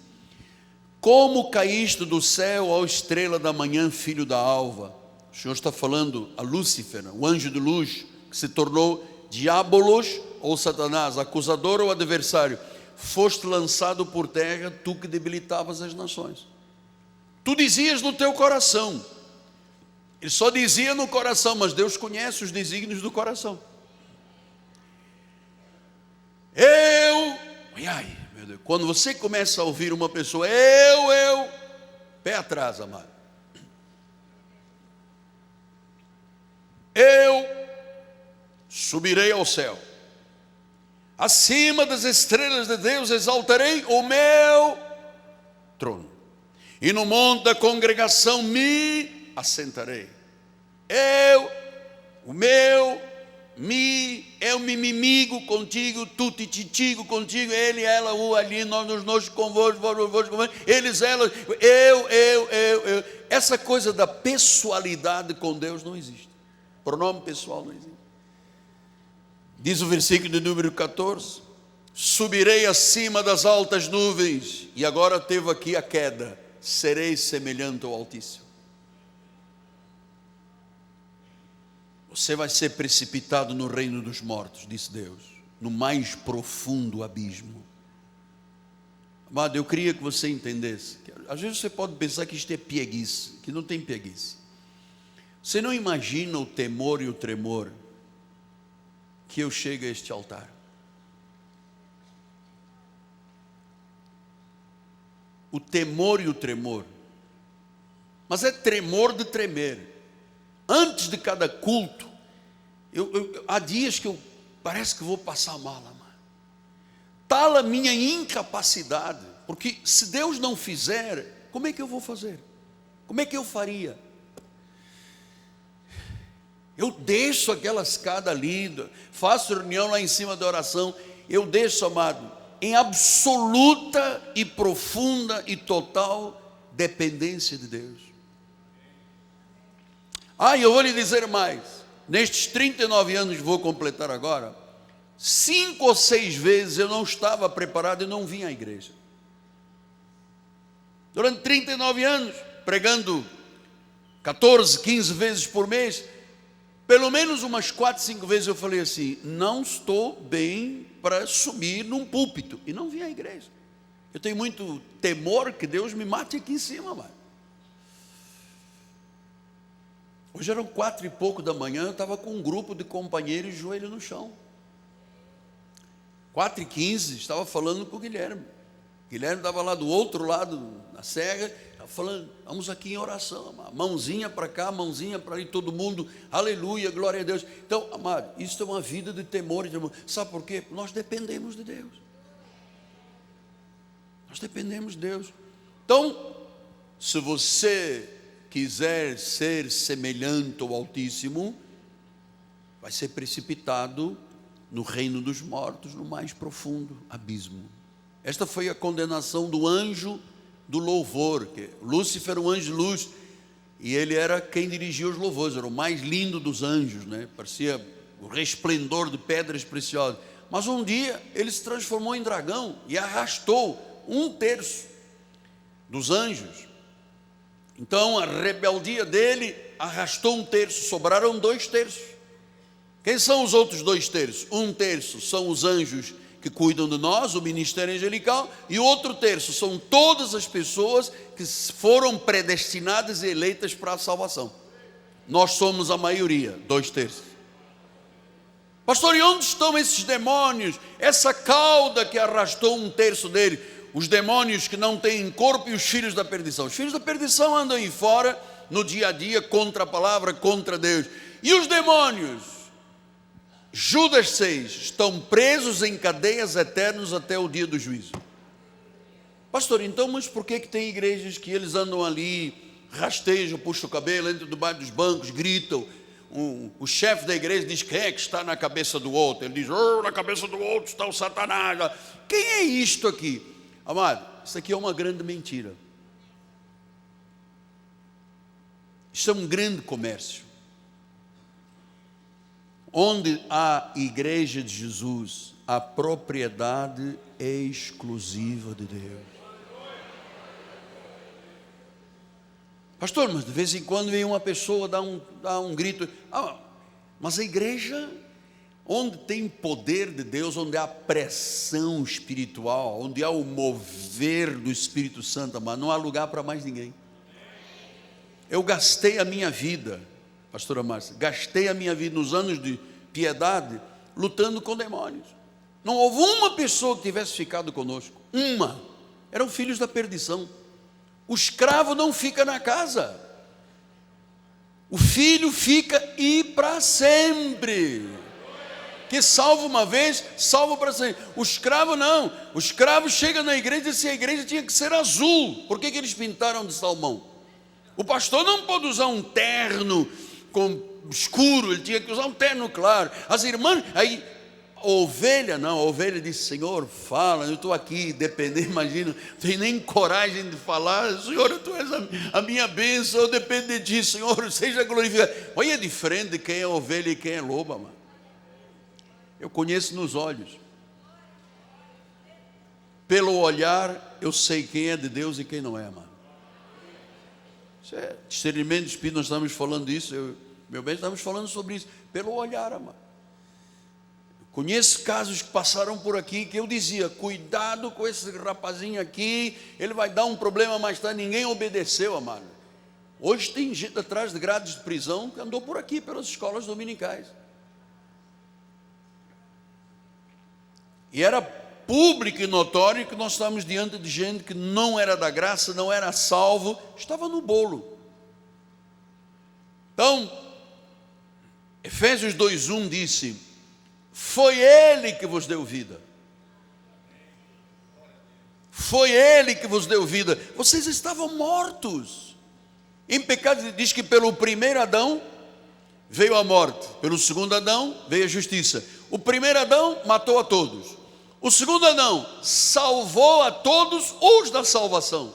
como caíste do céu, ó estrela da manhã, filho da alva. O Senhor está falando a Lúcifer, o anjo de luz, que se tornou diabolos ou Satanás, acusador ou adversário. Foste lançado por terra, tu que debilitavas as nações. Tu dizias no teu coração. Ele só dizia no coração, mas Deus conhece os desígnios do coração. Meu Deus, quando você começa a ouvir uma pessoa, pé atrás, amado. subirei ao céu, acima das estrelas de Deus exaltarei o meu trono, e no monte da congregação me assentarei. Eu me mimigo contigo, tu te titigo contigo, ele, ela, o, ali, nós convosco, eles, elas, eu. Essa coisa da pessoalidade com Deus não existe. Pronome pessoal não existe. Diz o versículo de número 14: subirei acima das altas nuvens, e agora teve aqui a queda, serei semelhante ao Altíssimo. Você vai ser precipitado no reino dos mortos, disse Deus, no mais profundo abismo. Amado, eu queria que você entendesse, que às vezes você pode pensar que isto é pieguice, que não tem pieguice. Você não imagina o temor e o tremor que eu chego a este altar. O temor e o tremor, mas é tremor de tremer. Antes de cada culto, há dias que parece que vou passar mal, mano. Tal a minha incapacidade, porque se Deus não fizer, como é que eu vou fazer? Como é que eu faria? Eu desço aquela escada ali, faço reunião lá em cima da oração, eu desço, amado, em absoluta e profunda e total dependência de Deus. Eu vou lhe dizer mais, nestes 39 anos que vou completar agora, 5 ou 6 vezes eu não estava preparado e não vim à igreja. Durante 39 anos, pregando 14, 15 vezes por mês, pelo menos umas 4, 5 vezes eu falei assim, não estou bem para subir num púlpito, e não vim à igreja. Eu tenho muito temor que Deus me mate aqui em cima, mano. Hoje eram 4 e pouco da manhã, eu estava com um grupo de companheiros de joelho no chão. 4h15, estava falando com o Guilherme. Guilherme estava lá do outro lado, na serra, estava falando, vamos aqui em oração, amado. Mãozinha para cá, mãozinha para ali, todo mundo, aleluia, glória a Deus. Então, amado, isso é uma vida de temor e tremor. Sabe por quê? Nós dependemos de Deus. Nós dependemos de Deus. Então, se você quiser ser semelhante ao Altíssimo, vai ser precipitado no reino dos mortos, no mais profundo abismo. Esta foi a condenação do anjo do louvor, que Lúcifer era um anjo de luz, e ele era quem dirigia os louvores, era o mais lindo dos anjos, né? Parecia o resplendor de pedras preciosas. Mas um dia ele se transformou em dragão e arrastou 1/3 dos anjos. Então a rebeldia dele arrastou 1/3, sobraram 2/3. Quem são os outros 2/3? 1/3 são os anjos que cuidam de nós, o ministério angelical, e o outro 1/3 são todas as pessoas que foram predestinadas e eleitas para a salvação. Nós somos a maioria, 2/3. Pastor, e onde estão esses demônios? Essa cauda que arrastou 1/3 dele? Os demônios que não têm corpo e os filhos da perdição. Os filhos da perdição andam aí fora, no dia a dia, contra a palavra, contra Deus. E os demônios? Judas 6, estão presos em cadeias eternas até o dia do juízo. Pastor, então, mas por que tem igrejas que eles andam ali, rastejam, puxam o cabelo, entram debaixo dos bancos, gritam? O chefe da igreja diz, quem é que está na cabeça do outro? Ele diz, na cabeça do outro está o Satanás. Quem é isto aqui? Amado, isso aqui é uma grande mentira. Isso é um grande comércio. Onde há igreja de Jesus, a propriedade é exclusiva de Deus. Pastor, mas de vez em quando vem uma pessoa dar um grito. Mas a igreja, onde tem poder de Deus, onde há pressão espiritual, onde há o mover do Espírito Santo, mas não há lugar para mais ninguém. Eu gastei a minha vida, pastora Márcia, gastei a minha vida nos anos de piedade, lutando com demônios. Não houve uma pessoa que tivesse ficado conosco, uma, eram filhos da perdição. O escravo não fica na casa, o filho fica e para sempre. que salvo uma vez, salvo para sempre. O escravo não. O escravo chega na igreja e diz que a igreja tinha que ser azul. Por que eles pintaram de salmão? O pastor não pode usar um terno escuro, ele tinha que usar um terno claro. As irmãs, aí a ovelha disse: Senhor, fala, eu estou aqui, depender, imagina, não tenho nem coragem de falar. Senhor, tu és a minha bênção, eu dependo de ti, Senhor, seja glorificado. Olha, é diferente de quem é ovelha e quem é loba, mano. Eu conheço nos olhos. Pelo olhar, eu sei quem é de Deus e quem não é, mano. Isso é discernimento de espírito, nós estamos falando disso, meu bem, estamos falando sobre isso. Pelo olhar, mano. Conheço casos que passaram por aqui, que eu dizia: cuidado com esse rapazinho aqui, ele vai dar um problema mais tarde. Ninguém obedeceu, amado. Hoje tem gente atrás de grades de prisão que andou por aqui, pelas escolas dominicais. E era público e notório que nós estávamos diante de gente que não era da graça, não era salvo, estava no bolo. Então, Efésios 2:1 disse: foi Ele que vos deu vida. Foi Ele que vos deu vida. Vocês estavam mortos em pecado. Diz que pelo primeiro Adão veio a morte, pelo segundo Adão veio a justiça. O primeiro Adão matou a todos. O segundo Adão salvou a todos os da salvação.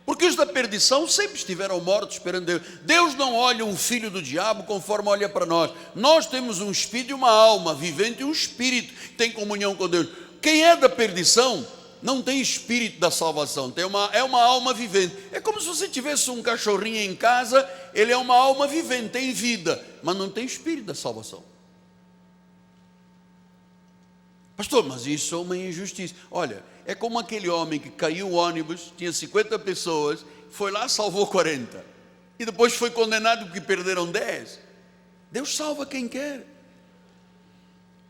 Porque os da perdição sempre estiveram mortos esperando Deus. Deus não olha um filho do diabo conforme olha para nós. Nós temos um espírito e uma alma vivente, e um espírito que tem comunhão com Deus. Quem é da perdição não tem espírito da salvação, é uma alma vivente. É como se você tivesse um cachorrinho em casa, ele é uma alma vivente, tem vida, mas não tem espírito da salvação. Pastor, mas isso é uma injustiça. Olha, é como aquele homem que caiu o ônibus, tinha 50 pessoas, foi lá, salvou 40. E depois foi condenado porque perderam 10. Deus salva quem quer.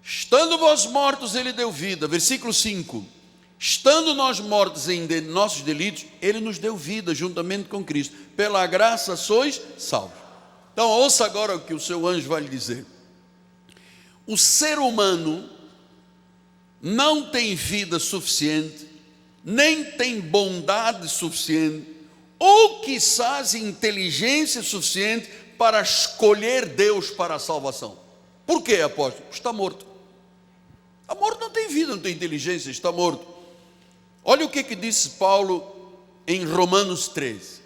Estando vós mortos, Ele deu vida. Versículo 5. Estando nós mortos em nossos delitos, Ele nos deu vida juntamente com Cristo. Pela graça sois salvos. Então ouça agora o que o seu anjo vai lhe dizer. O ser humano não tem vida suficiente, nem tem bondade suficiente, ou quizás inteligência suficiente para escolher Deus para a salvação. Por quê, apóstolo? Está morto. Está morto, não tem vida, não tem inteligência, está morto. Olha o que disse Paulo em Romanos 13.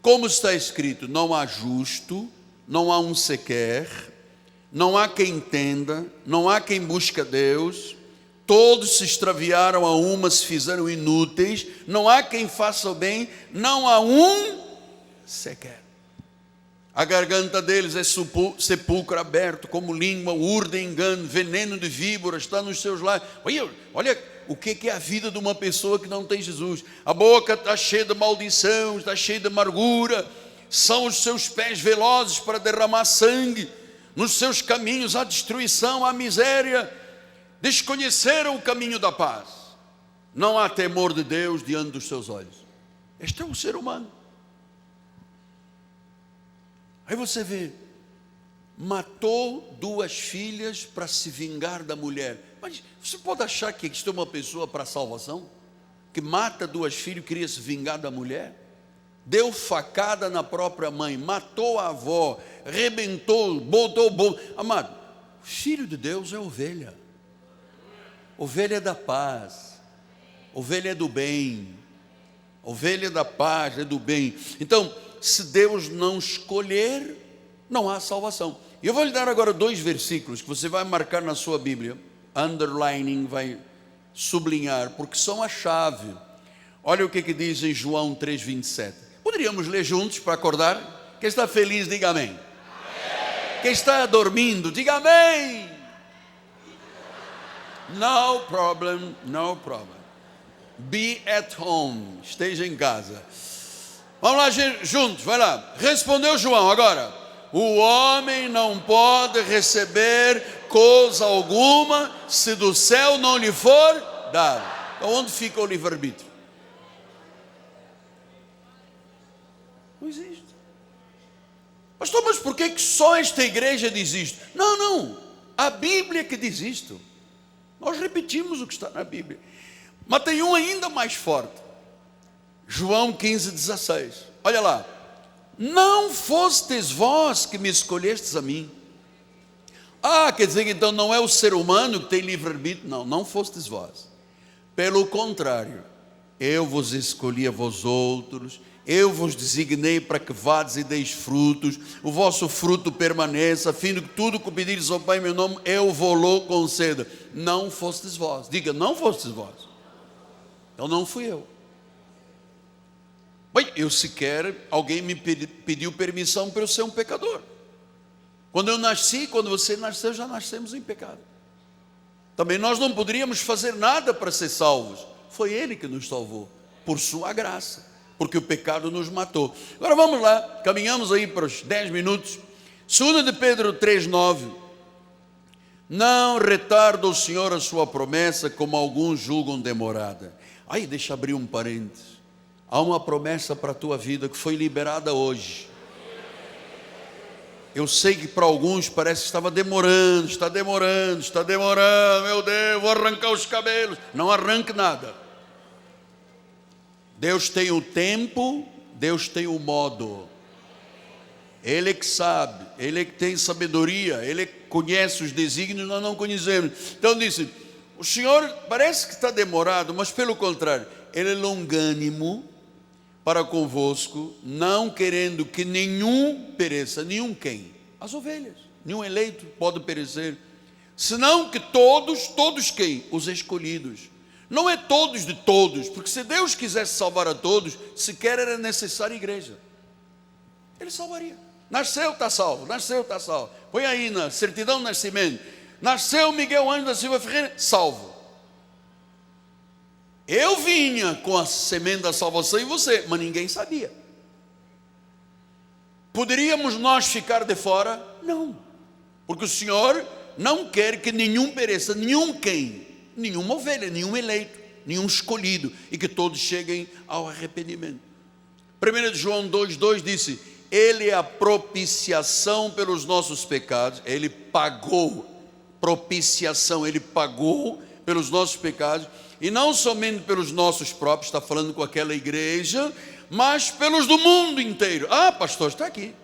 Como está escrito: não há justo, não há um sequer, não há quem entenda, não há quem busque Deus. Todos se extraviaram, a uma se fizeram inúteis, não há quem faça o bem, não há um sequer. A garganta deles é sepulcro aberto, como língua, urdem engano, veneno de víbora está nos seus lábios. Olha o que é a vida de uma pessoa que não tem Jesus. A boca está cheia de maldição, está cheia de amargura, são os seus pés velozes para derramar sangue, nos seus caminhos há destruição, há miséria. Desconheceram o caminho da paz. Não há temor de Deus diante dos seus olhos. Este é o ser humano. Aí você vê, matou 2 filhas para se vingar da mulher. Mas você pode achar que isto é uma pessoa para a salvação? Que mata 2 filhas e queria se vingar da mulher? Deu facada na própria mãe, matou a avó, rebentou, botou bom. Amado, filho de Deus é ovelha. Ovelha da paz, ovelha é do bem, ovelha da paz, é do bem. Então, se Deus não escolher, não há salvação. E eu vou lhe dar agora 2 versículos que você vai marcar na sua Bíblia, underlining, vai sublinhar, porque são a chave. Olha o que diz em João 3:27. Poderíamos ler juntos para acordar? Quem está feliz, diga amém. Amém. Quem está dormindo, diga amém. No problem, no problem. Be at home. Esteja em casa. Vamos lá juntos, vai lá. Respondeu João agora: o homem não pode receber coisa alguma se do céu não lhe for dado. Então onde fica o livre-arbítrio? Não existe. Pastor, mas por que só esta igreja diz isto? Não. A Bíblia que diz isto. Nós repetimos o que está na Bíblia. Mas tem um ainda mais forte. João 15,16. Olha lá. Não fostes vós que me escolhestes a mim. Quer dizer que então não é o ser humano que tem livre-arbítrio? Não, não fostes vós. Pelo contrário, eu vos escolhi a vós outros, eu vos designei para que vades e deis frutos, o vosso fruto permaneça, a fim de que tudo que pedires ao Pai em meu nome, eu vou-lo conceda. Não fostes vós. Diga, não fostes vós. Então não fui eu. Bem, eu sequer, alguém me pediu permissão para eu ser um pecador. Quando eu nasci, quando você nasceu, já nascemos em pecado. Também nós não poderíamos fazer nada para ser salvos. Foi Ele que nos salvou, por sua graça, porque o pecado nos matou. Agora vamos lá, caminhamos aí para os 10 minutos. 2 de Pedro 3,9. Não retarda o Senhor a sua promessa, como alguns julgam demorada. Aí deixa eu abrir um parênteses. Há uma promessa para a tua vida que foi liberada hoje. Eu sei que para alguns parece que estava demorando, está demorando, meu Deus, vou arrancar os cabelos. Não arranque nada. Deus tem o tempo, Deus tem o modo. Ele é que sabe, Ele é que tem sabedoria, Ele é que conhece os desígnios, nós não conhecemos. Então disse, o Senhor parece que está demorado, mas pelo contrário, Ele é longânimo para convosco, não querendo que nenhum pereça. Nenhum quem? As ovelhas. Nenhum eleito pode perecer, senão que todos quem? Os escolhidos. Não é todos de todos, porque se Deus quisesse salvar a todos, sequer era necessária igreja. Ele salvaria. Nasceu, está salvo. Nasceu, está salvo. Põe aí na certidão de nascimento. Nasceu Miguel Ângelo da Silva Ferreira, salvo. Eu vinha com a semente da salvação em você, mas ninguém sabia. Poderíamos nós ficar de fora? Não, porque o Senhor não quer que nenhum pereça, nenhum quem? Nenhuma ovelha, nenhum eleito, nenhum escolhido, e que todos cheguem ao arrependimento. 1 João 2,2 disse, Ele é a propiciação pelos nossos pecados. Ele pagou, propiciação, Ele pagou pelos nossos pecados, e não somente pelos nossos próprios, está falando com aquela igreja, mas pelos do mundo inteiro. Pastor, está aqui.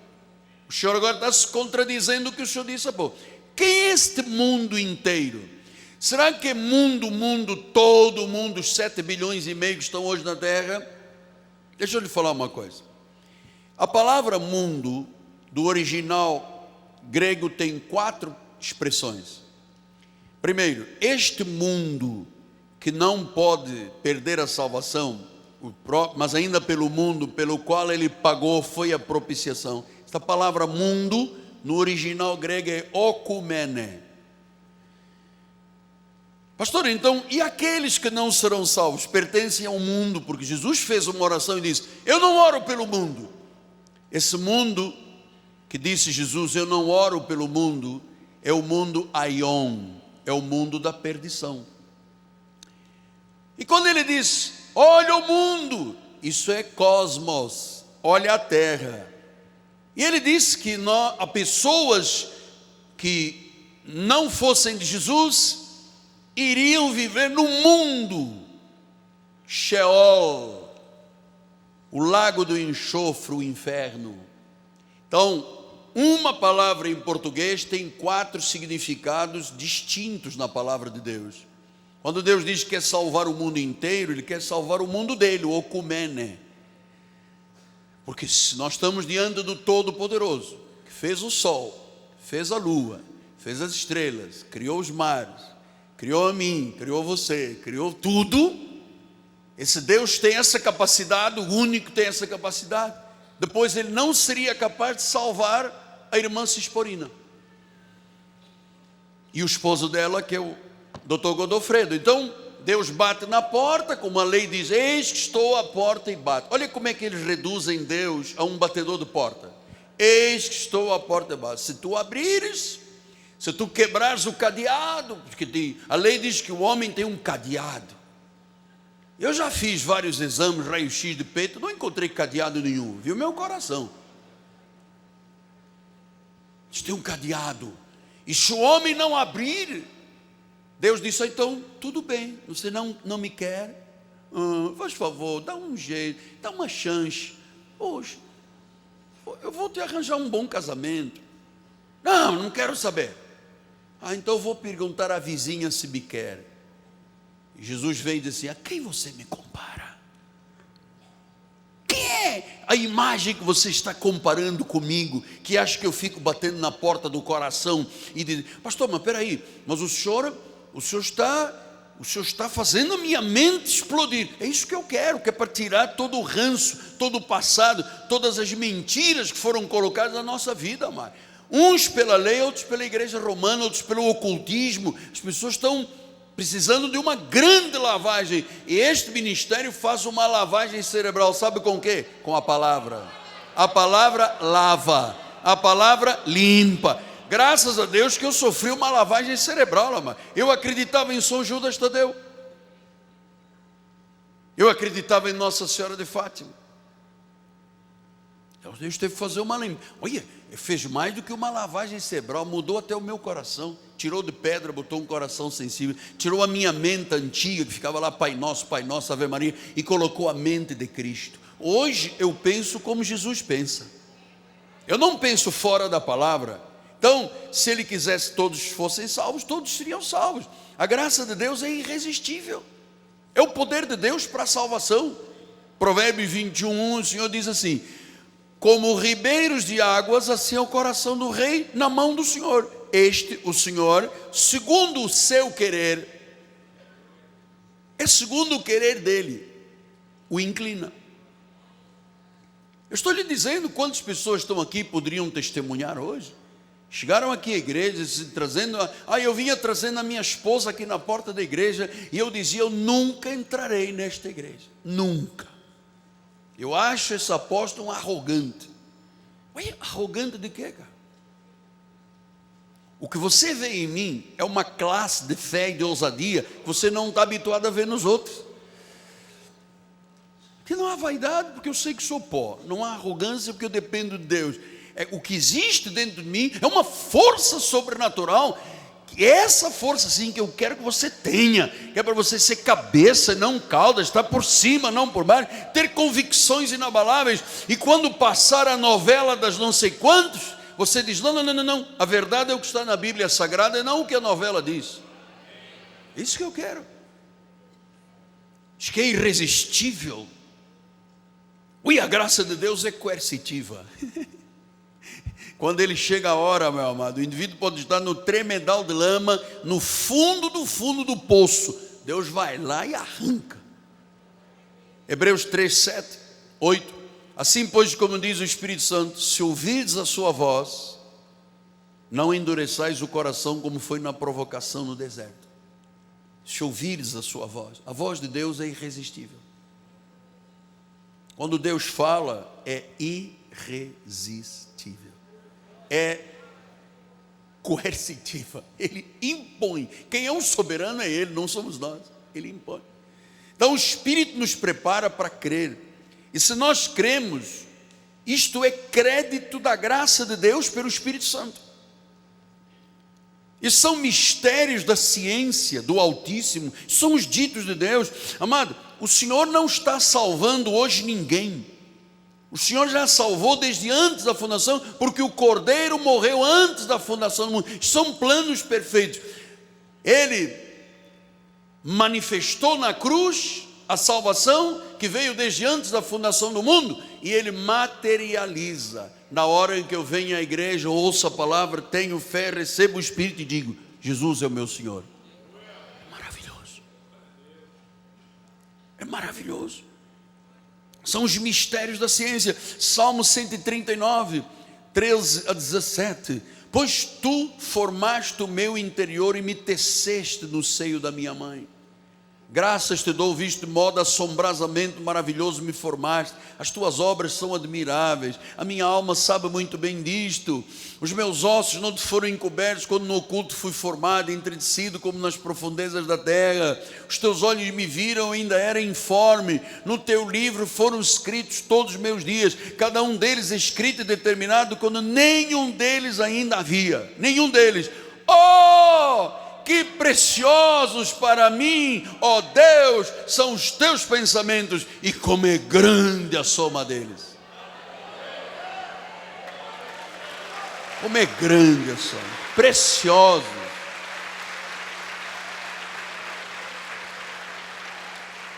O senhor agora está se contradizendo o que o senhor disse há pouco. Quem é este mundo inteiro? Será que é mundo, todo mundo, os 7 bilhões e meio que estão hoje na terra? Deixa eu lhe falar uma coisa. A palavra mundo, do original grego, tem 4 expressões. Primeiro, este mundo que não pode perder a salvação, mas ainda pelo mundo pelo qual ele pagou foi a propiciação. Esta palavra mundo, no original grego é okumene. Pastor, então, e aqueles que não serão salvos? Pertencem ao mundo, porque Jesus fez uma oração e disse, eu não oro pelo mundo. Esse mundo que disse Jesus, eu não oro pelo mundo, é o mundo aion, é o mundo da perdição. E quando ele diz, olha o mundo, isso é cosmos, olha a terra. E ele disse que há pessoas que não fossem de Jesus, iriam viver no mundo, Sheol, o lago do enxofre, o inferno. Então, uma palavra em português tem 4 significados distintos na palavra de Deus. Quando Deus diz que quer salvar o mundo inteiro, Ele quer salvar o mundo dele, o okumene. Porque nós estamos diante do Todo-Poderoso, que fez o sol, fez a lua, fez as estrelas, criou os mares, criou a mim, criou você, criou tudo. Esse Deus tem essa capacidade, o único que tem essa capacidade. Depois Ele não seria capaz de salvar a irmã Cisporina e o esposo dela, que é o Dr. Godofredo. Então Deus bate na porta, como a lei diz, eis que estou à porta e bato. Olha como é que eles reduzem Deus a um batedor de porta. Eis que estou à porta e bato. Se tu abrires, se tu quebrares o cadeado, porque a lei diz que o homem tem um cadeado. Eu já fiz vários exames, raio-x de peito, não encontrei cadeado nenhum, viu meu coração. Tem um cadeado. E se o homem não abrir, Deus disse: então tudo bem, você não me quer, faz favor, dá um jeito, dá uma chance. Poxa, eu vou te arranjar um bom casamento. Não quero saber. Então eu vou perguntar à vizinha se me quer. E Jesus veio e disse: a quem você me compara? Quem é a imagem que você está comparando comigo, que acha que eu fico batendo na porta do coração e diz: pastor, mas peraí, mas o senhor está fazendo a minha mente explodir. É isso que eu quero, que é para tirar todo o ranço, todo o passado, todas as mentiras que foram colocadas na nossa vida, amado. Uns pela lei, outros pela igreja romana, outros pelo ocultismo. As pessoas estão precisando de uma grande lavagem, e este ministério faz uma lavagem cerebral. Sabe com o quê? Com a palavra. A palavra lava, a palavra limpa. Graças a Deus que eu sofri uma lavagem cerebral, amado. Eu acreditava em São Judas Tadeu, eu acreditava em Nossa Senhora de Fátima. Deus teve que fazer uma limpa. Olha, fez mais do que uma lavagem cerebral, mudou até o meu coração, tirou de pedra, botou um coração sensível, tirou a minha mente antiga, que ficava lá Pai Nosso, Ave Maria, e colocou a mente de Cristo. Hoje eu penso como Jesus pensa, eu não penso fora da palavra. Então, se Ele quisesse que todos fossem salvos, todos seriam salvos. A graça de Deus é irresistível, é o poder de Deus para a salvação. Provérbios 21, o Senhor diz assim: como ribeiros de águas, assim é o coração do rei na mão do Senhor. Este, o Senhor, segundo o seu querer, é segundo o querer dele, o inclina. Eu estou lhe dizendo quantas pessoas estão aqui poderiam testemunhar hoje. Chegaram aqui à igreja trazendo, eu vinha trazendo a minha esposa aqui na porta da igreja, e eu dizia: eu nunca entrarei nesta igreja, nunca. Eu acho esse apóstolo um arrogante. Ué, arrogante de quê, cara? O que você vê em mim é uma classe de fé e de ousadia que você não está habituado a ver nos outros. Que não há vaidade, porque eu sei que sou pó. Não há arrogância, porque eu dependo de Deus. O que existe dentro de mim é uma força sobrenatural. Essa força sim que eu quero que você tenha, que é para você ser cabeça, não cauda, estar por cima, não por baixo, ter convicções inabaláveis. E quando passar a novela das não sei quantos, você diz: não, a verdade é o que está na Bíblia Sagrada, e não o que a novela diz. Isso que eu quero. Acho que é irresistível. A graça de Deus é coercitiva. Quando ele chega a hora, meu amado, o indivíduo pode estar no tremedal de lama, no fundo do poço, Deus vai lá e arranca. Hebreus 3, 7, 8. Assim, pois, como diz o Espírito Santo: se ouvirdes a sua voz, não endureçais o coração como foi na provocação no deserto. Se ouvirdes a sua voz, a voz de Deus é irresistível. Quando Deus fala, é irresistível, é coercitiva, Ele impõe. Quem é o soberano é Ele, não somos nós. Ele impõe. Então o Espírito nos prepara para crer, e se nós cremos, isto é crédito da graça de Deus pelo Espírito Santo. E são mistérios da ciência do Altíssimo, são os ditos de Deus. Amado, o Senhor não está salvando hoje ninguém. O Senhor já salvou desde antes da fundação, porque o Cordeiro morreu antes da fundação do mundo. São planos perfeitos. Ele manifestou na cruz a salvação que veio desde antes da fundação do mundo, e Ele materializa. Na hora em que eu venho à igreja, ouço a palavra, tenho fé, recebo o Espírito e digo: Jesus é o meu Senhor. É maravilhoso. É maravilhoso. São os mistérios da ciência. Salmo 139, 13 a 17. Pois tu formaste o meu interior e me teceste no seio da minha mãe. Graças te dou, visto de modo assombrosamente maravilhoso me formaste. As tuas obras são admiráveis. A minha alma sabe muito bem disto. Os meus ossos não te foram encobertos quando no oculto fui formado, entretecido como nas profundezas da terra. Os teus olhos me viram, ainda era informe. No teu livro foram escritos todos os meus dias, cada um deles escrito e determinado quando nenhum deles ainda havia. Nenhum deles. Oh, que preciosos para mim, ó Deus, são os teus pensamentos, e como é grande a soma deles. Como é grande a soma, preciosos.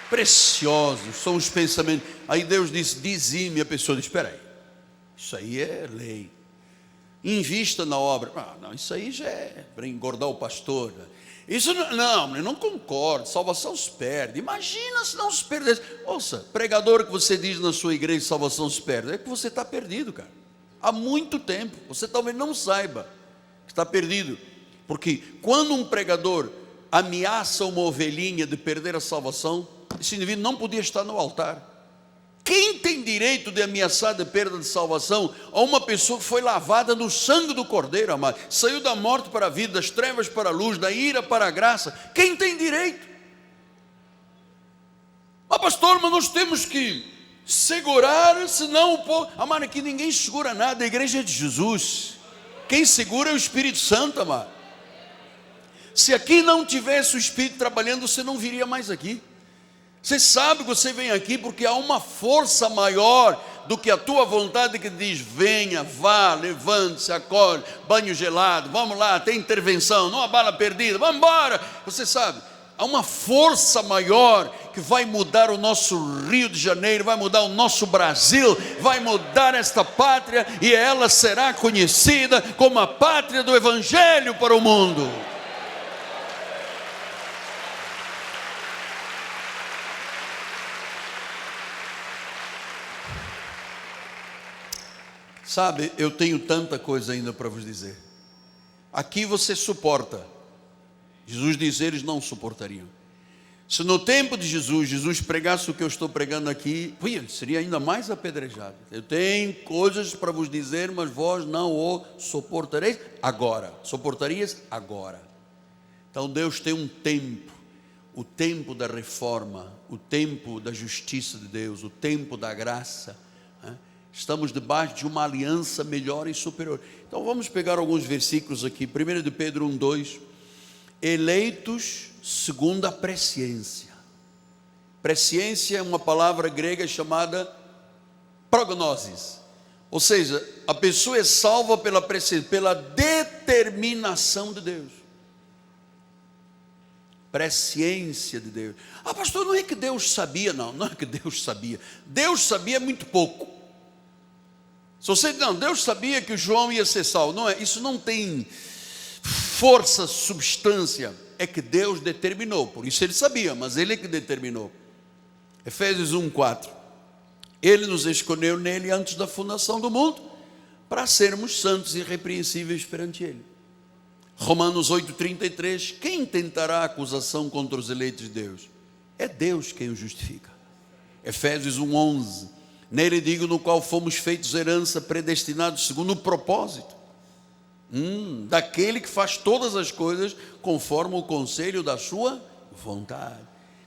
Preciosos são os pensamentos. Aí Deus disse, dizime. A pessoa diz, espera aí, isso aí é lei. Invista na obra. Não, isso aí já é para engordar o pastor. Isso não, eu não concordo. Salvação se perde. Imagina se não se perdesse. Ouça, pregador que você diz na sua igreja, salvação se perde, é que você está perdido, cara. Há muito tempo. Você talvez não saiba que está perdido. Porque quando um pregador ameaça uma ovelhinha de perder a salvação, esse indivíduo não podia estar no altar. Quem tem direito de ameaçar de perda de salvação a uma pessoa que foi lavada no sangue do Cordeiro, amado? Saiu da morte para a vida, das trevas para a luz, da ira para a graça. Quem tem direito? Pastor, mas nós temos que segurar, senão o povo... Amado, aqui ninguém segura nada, a igreja é de Jesus. Quem segura é o Espírito Santo, amado. Se aqui não tivesse o Espírito trabalhando, você não viria mais aqui. Você sabe que você vem aqui porque há uma força maior do que a tua vontade que diz, venha, vá, levante-se, acorde, banho gelado, vamos lá, tem intervenção, não há bala perdida, vamos embora. Você sabe, há uma força maior que vai mudar o nosso Rio de Janeiro, vai mudar o nosso Brasil, vai mudar esta pátria, e ela será conhecida como a pátria do Evangelho para o mundo. Sabe, eu tenho tanta coisa ainda para vos dizer. Aqui você suporta. Jesus disse, eles não suportariam. Se no tempo de Jesus pregasse o que eu estou pregando aqui, seria ainda mais apedrejado. Eu tenho coisas para vos dizer, mas vós não o suportareis agora. Suportarias agora. Então Deus tem um tempo. O tempo da reforma, o tempo da justiça de Deus, o tempo da graça. Estamos debaixo de uma aliança melhor e superior. Então vamos pegar alguns versículos aqui. 1 de Pedro 1:2. Eleitos segundo a presciência. Presciência é uma palavra grega chamada prognosis. Ou seja, a pessoa é salva pela presciência, pela determinação de Deus. Presciência de Deus. Pastor, não é que Deus sabia, não é que Deus sabia. Deus sabia muito pouco. Se você não, Deus sabia que o João ia ser salvo. Não é, isso não tem força, substância. É que Deus determinou. Por isso ele sabia, mas ele é que determinou. Efésios 1:4. Ele nos escolheu nele antes da fundação do mundo, para sermos santos e irrepreensíveis perante ele. Romanos 8:33. Quem tentará acusação contra os eleitos de Deus? É Deus quem o justifica. Efésios 1:11. Nele digo, no qual fomos feitos herança, predestinados segundo o propósito daquele que faz todas as coisas conforme o conselho da sua vontade.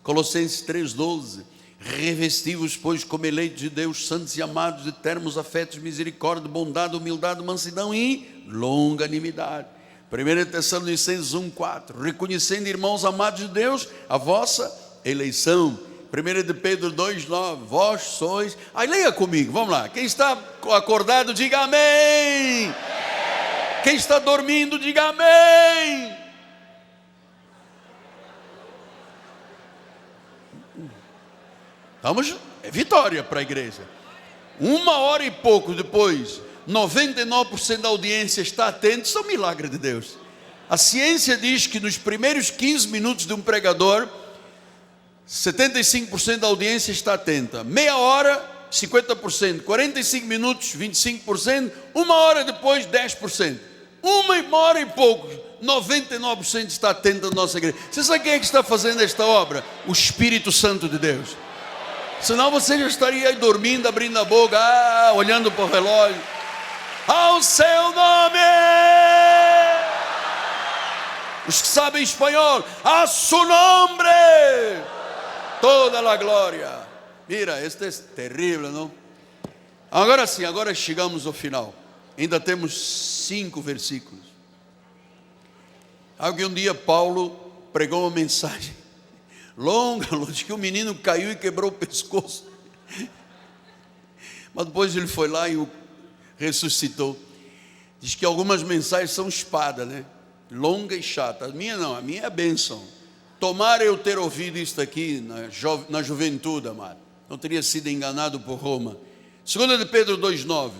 Colossenses 3:12. Revesti-vos, pois, como eleitos de Deus, santos e amados, de termos afetos, misericórdia, bondade, humildade, mansidão e longanimidade. 1 Tessalonicenses 1:4. Reconhecendo, irmãos amados de Deus, a vossa eleição. 1 de Pedro 2:9, vós sois... Aí leia comigo, vamos lá. Quem está acordado, diga amém. Quem está dormindo, diga amém. Vamos, é vitória para a igreja. 1h e pouco depois, 99% da audiência está atento. Isso é um milagre de Deus. A ciência diz que nos primeiros 15 minutos de um pregador, 75% da audiência está atenta. Meia hora, 50%. 45 minutos, 25%. 1h depois, 10%. 1h e pouco, 99% está atento da nossa igreja. Você sabe quem é que está fazendo esta obra? O Espírito Santo de Deus. Senão você já estaria aí dormindo, abrindo a boca, olhando para o relógio. Ao seu nome! Os que sabem espanhol, a su nombre! Toda a glória. Mira, este é terrível, não? Agora sim, agora chegamos ao final. Ainda temos 5 versículos. Alguém um dia Paulo pregou uma mensagem longa, diz que o menino caiu e quebrou o pescoço. Mas depois ele foi lá e o ressuscitou. Diz que algumas mensagens são espada, né? Longa e chata. A minha não, a minha é a bênção. Tomara eu ter ouvido isto aqui na juventude, amado. Não teria sido enganado por Roma. 2 de Pedro 2,9.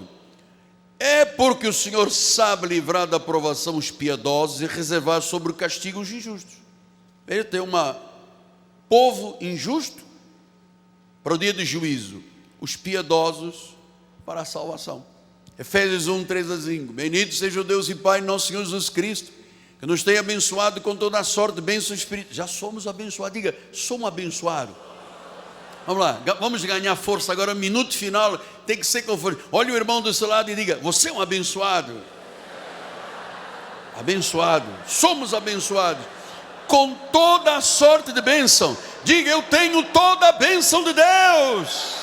É porque o Senhor sabe livrar da provação os piedosos e reservar sobre o castigo os injustos. Ele tem um povo injusto para o dia do juízo, os piedosos para a salvação. Efésios 1, 3 a 5. Bendito seja o Deus e Pai nosso Senhor Jesus Cristo, que nos tem abençoado com toda a sorte de bênçãos espirituais. Já somos abençoados. Diga, sou um abençoado. Vamos lá, vamos ganhar força agora, minuto final, tem que ser conforme. Olha o irmão do seu lado e diga, você é um abençoado. Abençoado, somos abençoados com toda a sorte de bênção. Diga, eu tenho toda a bênção de Deus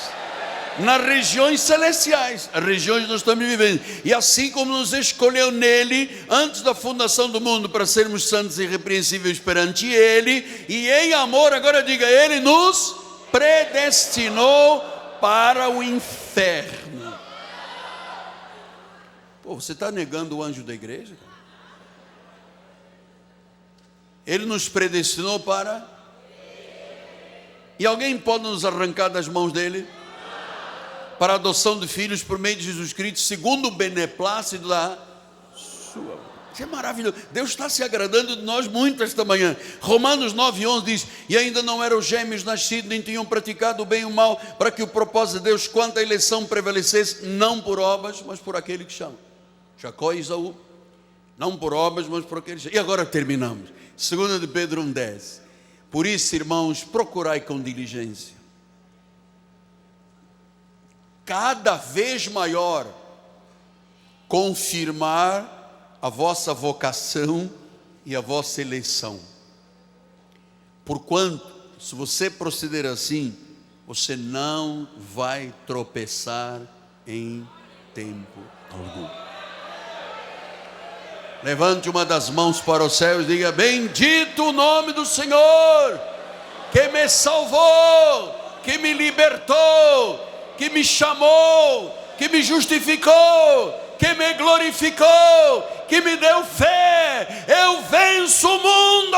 nas regiões celestiais, as regiões que nós estamos vivendo. E assim como nos escolheu nele antes da fundação do mundo para sermos santos e irrepreensíveis perante ele, e em amor, agora diga, ele nos predestinou para o inferno. Pô, você está negando o anjo da igreja? Ele nos predestinou para... E alguém pode nos arrancar das mãos dele? Para a adoção de filhos por meio de Jesus Cristo, segundo o beneplácito da sua... Isso é maravilhoso. Deus está se agradando de nós muito esta manhã. Romanos 9:11 diz, e ainda não eram gêmeos nascidos, nem tinham praticado o bem e o mal, para que o propósito de Deus quanto à eleição prevalecesse, não por obras, mas por aquele que chama. Jacó e Isaú, não por obras, mas por aquele que chama. E agora terminamos. 2 de Pedro 1:10. Por isso, irmãos, procurai com diligência, cada vez maior, confirmar a vossa vocação e a vossa eleição. Porquanto, se você proceder assim, você não vai tropeçar em tempo algum. Levante uma das mãos para o céu e diga, bendito o nome do Senhor, que me salvou, que me libertou, que me chamou, que me justificou, que me glorificou, que me deu fé. Eu venço o mundo.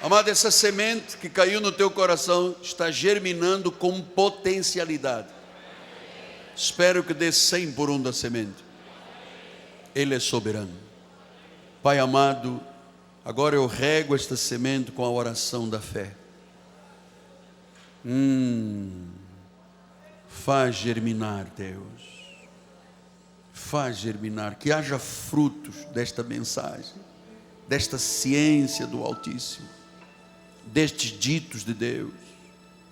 Amado, essa semente que caiu no teu coração está germinando com potencialidade. Espero que dê 100 por 1 da semente. Ele é soberano. Pai amado, agora eu rego esta semente com a oração da fé. Faz germinar, Deus. Faz germinar, que haja frutos desta mensagem, desta ciência do Altíssimo, destes ditos de Deus,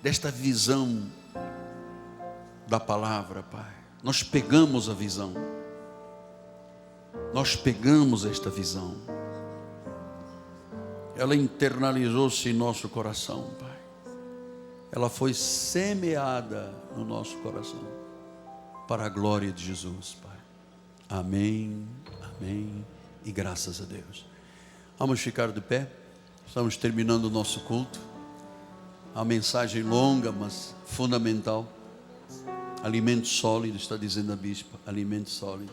desta visão da palavra, Pai. Nós pegamos a visão. Nós pegamos esta visão. Ela internalizou-se em nosso coração, Pai. Ela foi semeada no nosso coração, para a glória de Jesus, Pai. Amém, amém e graças a Deus. Vamos ficar de pé. Estamos terminando o nosso culto. A mensagem longa, mas fundamental. Alimento sólido, está dizendo a bispa. Alimento sólido.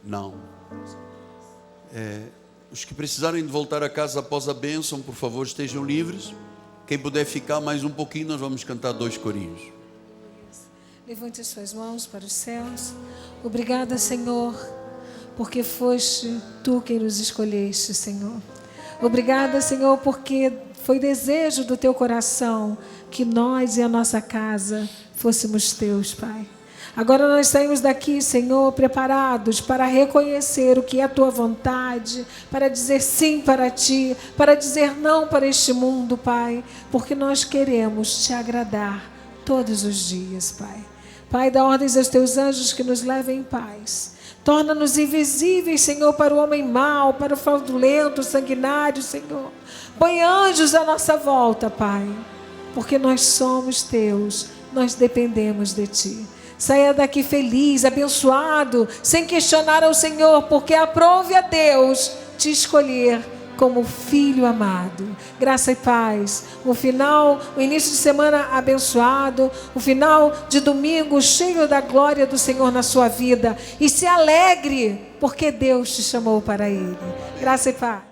Não. Os que precisarem de voltar a casa após a bênção, por favor, estejam livres. Quem puder ficar mais um pouquinho, nós vamos cantar 2 corinhos. Levante as suas mãos para os céus. Obrigada, Senhor, porque foste Tu quem nos escolheste, Senhor. Obrigada, Senhor, porque foi desejo do Teu coração que nós e a nossa casa fôssemos Teus, Pai. Agora nós saímos daqui, Senhor, preparados para reconhecer o que é a Tua vontade, para dizer sim para Ti, para dizer não para este mundo, Pai, porque nós queremos Te agradar todos os dias, Pai. Pai, dá ordens aos teus anjos que nos levem em paz. Torna-nos invisíveis, Senhor, para o homem mau, para o fraudulento, o sanguinário, Senhor. Põe anjos à nossa volta, Pai, porque nós somos teus, nós dependemos de Ti. Saia daqui feliz, abençoado, sem questionar ao Senhor, porque aprove a Deus te escolher como filho amado. Graça e paz. O início de semana abençoado, o final de domingo cheio da glória do Senhor na sua vida. E se alegre, porque Deus te chamou para Ele. Graça e paz.